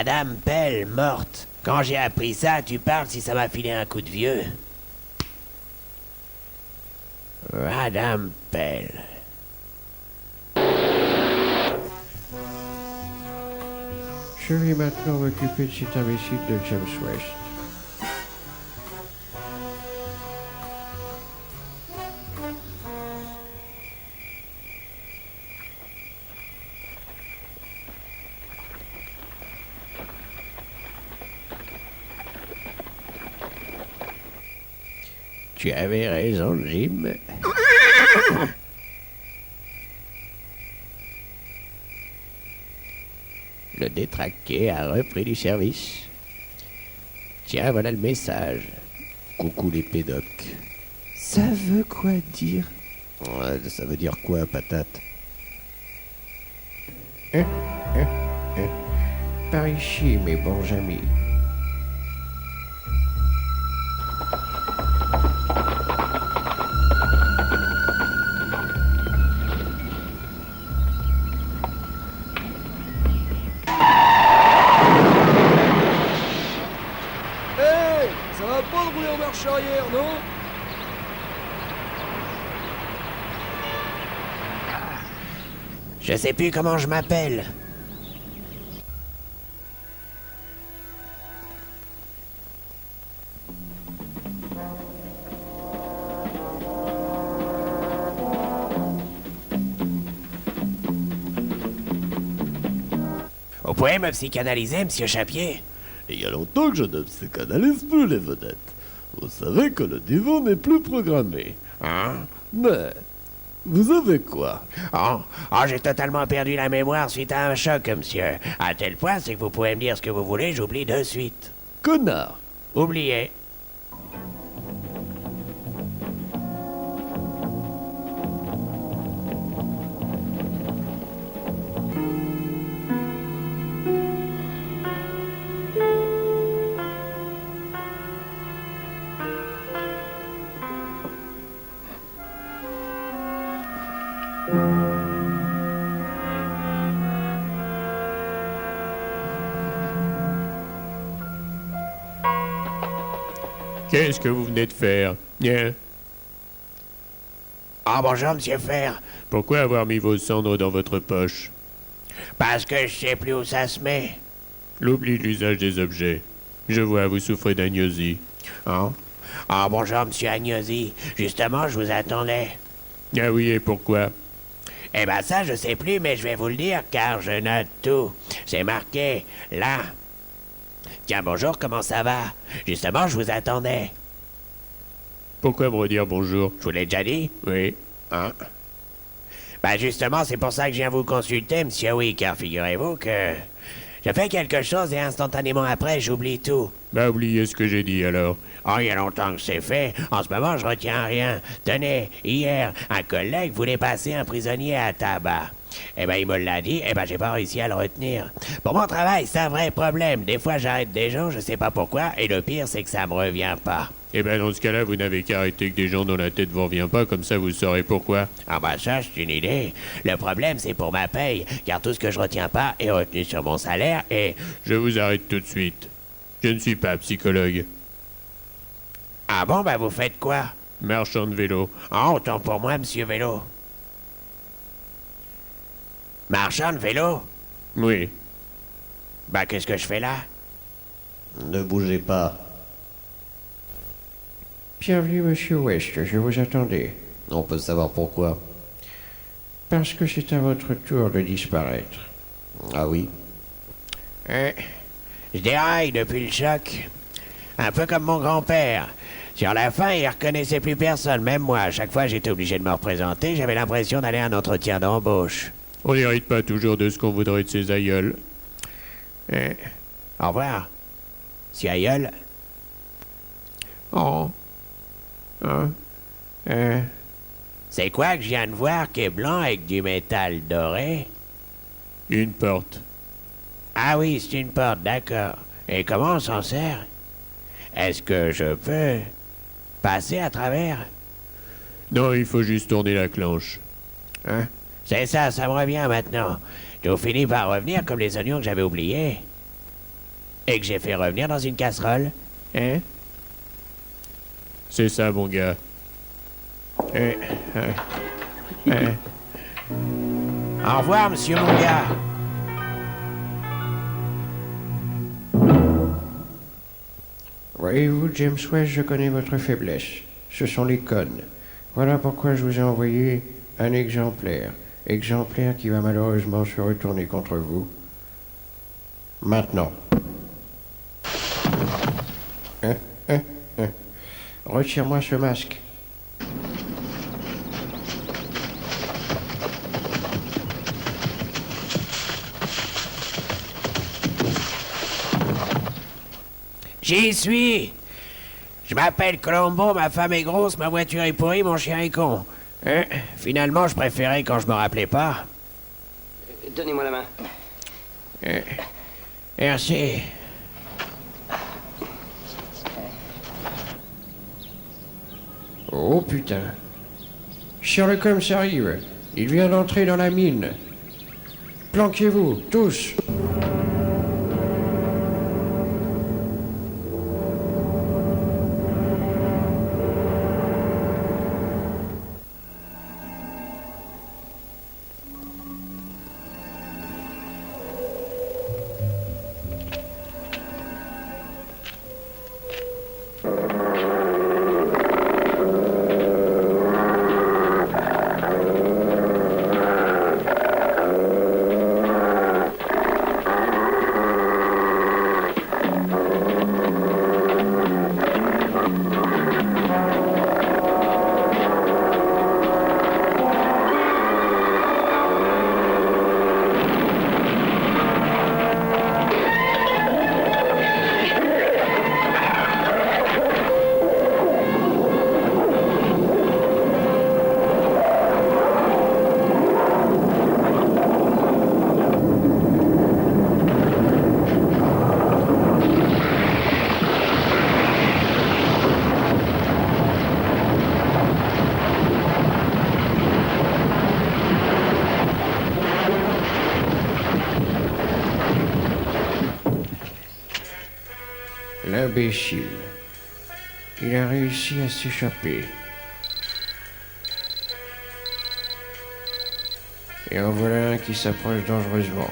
Madame Pell, morte. Quand j'ai appris ça, tu parles si ça m'a filé un coup de vieux. Madame Pell. Je vais maintenant m'occuper de cet imbécile de James West. Tu avais raison, Jim. Le détraqué a repris du service. Tiens, voilà le message. Coucou les pédocs. Ça veut quoi dire? Ça veut dire quoi, patate? Par ici, mes bons amis. Hé, ça va pas de rouler en marche arrière, non? Je sais plus comment je m'appelle. Vous pouvez me psychanalyser, monsieur Chapier? Il y a longtemps que je ne psychanalyse plus les vedettes. Vous savez que le niveau n'est plus programmé. Hein? Mais, vous avez quoi? J'ai totalement perdu la mémoire suite à un choc, monsieur. À tel point, c'est que vous pouvez me dire ce que vous voulez, j'oublie de suite. Connard! Oubliez. Qu'est-ce que vous venez de faire? Bien. Bonjour, monsieur Fer. Pourquoi avoir mis vos cendres dans votre poche? Parce que je sais plus où ça se met. L'oubli de l'usage des objets. Je vois, vous souffrez d'agnosie. Bonjour, monsieur Agnosi. Justement, je vous attendais. Ah oui, et pourquoi? Eh ben ça, je sais plus, mais je vais vous le dire, car je note tout. C'est marqué, là. Tiens, bonjour, comment ça va? Justement, je vous attendais. Pourquoi me redire bonjour? Je vous l'ai déjà dit? Oui. Ben justement, c'est pour ça que je viens vous consulter, monsieur, oui, car figurez-vous que... je fais quelque chose et instantanément après, j'oublie tout. Bah, oubliez ce que j'ai dit, alors. Il y a longtemps que c'est fait. En ce moment, je retiens rien. Tenez, hier, un collègue voulait passer un prisonnier à tabac. Eh ben, il me l'a dit, eh ben, j'ai pas réussi à le retenir. Pour mon travail, c'est un vrai problème. Des fois, j'arrête des gens, je sais pas pourquoi, et le pire, c'est que ça me revient pas. Eh ben, dans ce cas-là, vous n'avez qu'à arrêter que des gens dont la tête vous revient pas, comme ça, vous saurez pourquoi. Ça, c'est une idée. Le problème, c'est pour ma paye, car tout ce que je retiens pas est retenu sur mon salaire, et... Je vous arrête tout de suite. Je ne suis pas psychologue. Vous faites quoi? Marchand de vélo. Autant pour moi, monsieur Vélo. Marchand de vélo? Oui. Qu'est-ce que je fais là? Ne bougez pas. Bienvenue, monsieur West, je vous attendais. On peut savoir pourquoi. Parce que c'est à votre tour de disparaître. Ah oui? Je déraille depuis le choc. Un peu comme mon grand-père. Sur la fin, il reconnaissait plus personne, même moi. À chaque fois, j'étais obligé de me représenter. J'avais l'impression d'aller à un entretien d'embauche. On n'hérite pas toujours de ce qu'on voudrait de ses aïeuls. Au revoir. Si aïeul. C'est quoi que je viens de voir qui est blanc avec du métal doré? Une porte. Ah oui, c'est une porte, d'accord. Et comment on s'en sert? Est-ce que je peux passer à travers? Non, il faut juste tourner la clenche. C'est ça, ça me revient maintenant. J'ai fini par revenir comme les oignons que j'avais oubliés. Et que j'ai fait revenir dans une casserole. C'est ça, mon gars. Au revoir, monsieur mon gars. Voyez-vous, James West, je connais votre faiblesse. Ce sont les connes. Voilà pourquoi je vous ai envoyé un exemplaire. Exemplaire qui va malheureusement se retourner contre vous. Maintenant. Retire-moi ce masque. J'y suis. Je m'appelle Colombo, ma femme est grosse, ma voiture est pourrie, mon chien est con. Hein? Finalement, je préférais quand je me rappelais pas. Donnez-moi la main. Merci. Oh putain. Sherlock Holmes arrive. Il vient d'entrer dans la mine. Planquez-vous, tous. L'imbécile. Il a réussi à s'échapper. Et en voilà un qui s'approche dangereusement.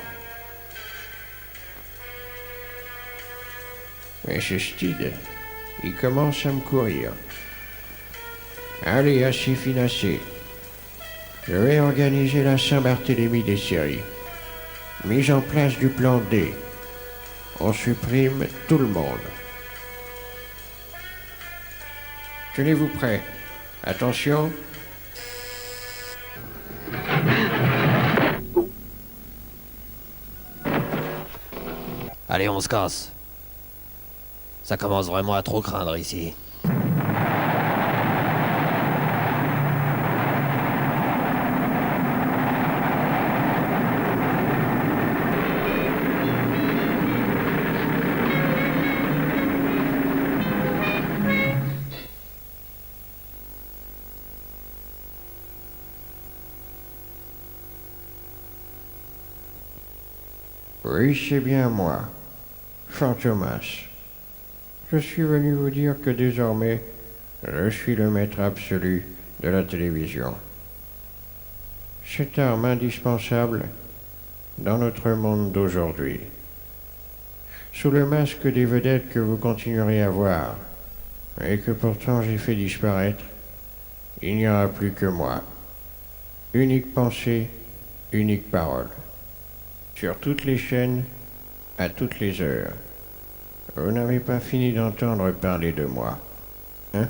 Mais ce Steed, il commence à me courir. Allez, assez finassé. Je vais organiser la Saint-Barthélemy des séries. Mise en place du plan D. On supprime tout le monde. Tenez-vous prêts. Attention. Allez, on se casse. Ça commence vraiment à trop craindre ici. Oui, c'est bien moi, Fantomas. Je suis venu vous dire que désormais, je suis le maître absolu de la télévision. Cette arme indispensable dans notre monde d'aujourd'hui. Sous le masque des vedettes que vous continuerez à voir, et que pourtant j'ai fait disparaître, il n'y aura plus que moi. Unique pensée, unique parole. Sur toutes les chaînes, à toutes les heures. Vous n'avez pas fini d'entendre parler de moi. Hein?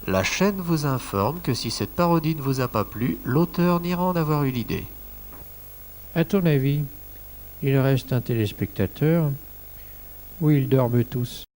La chaîne vous informe que si cette parodie ne vous a pas plu, l'auteur n'ira en avoir eu l'idée. À ton avis, il reste un téléspectateur ou ils dorment tous?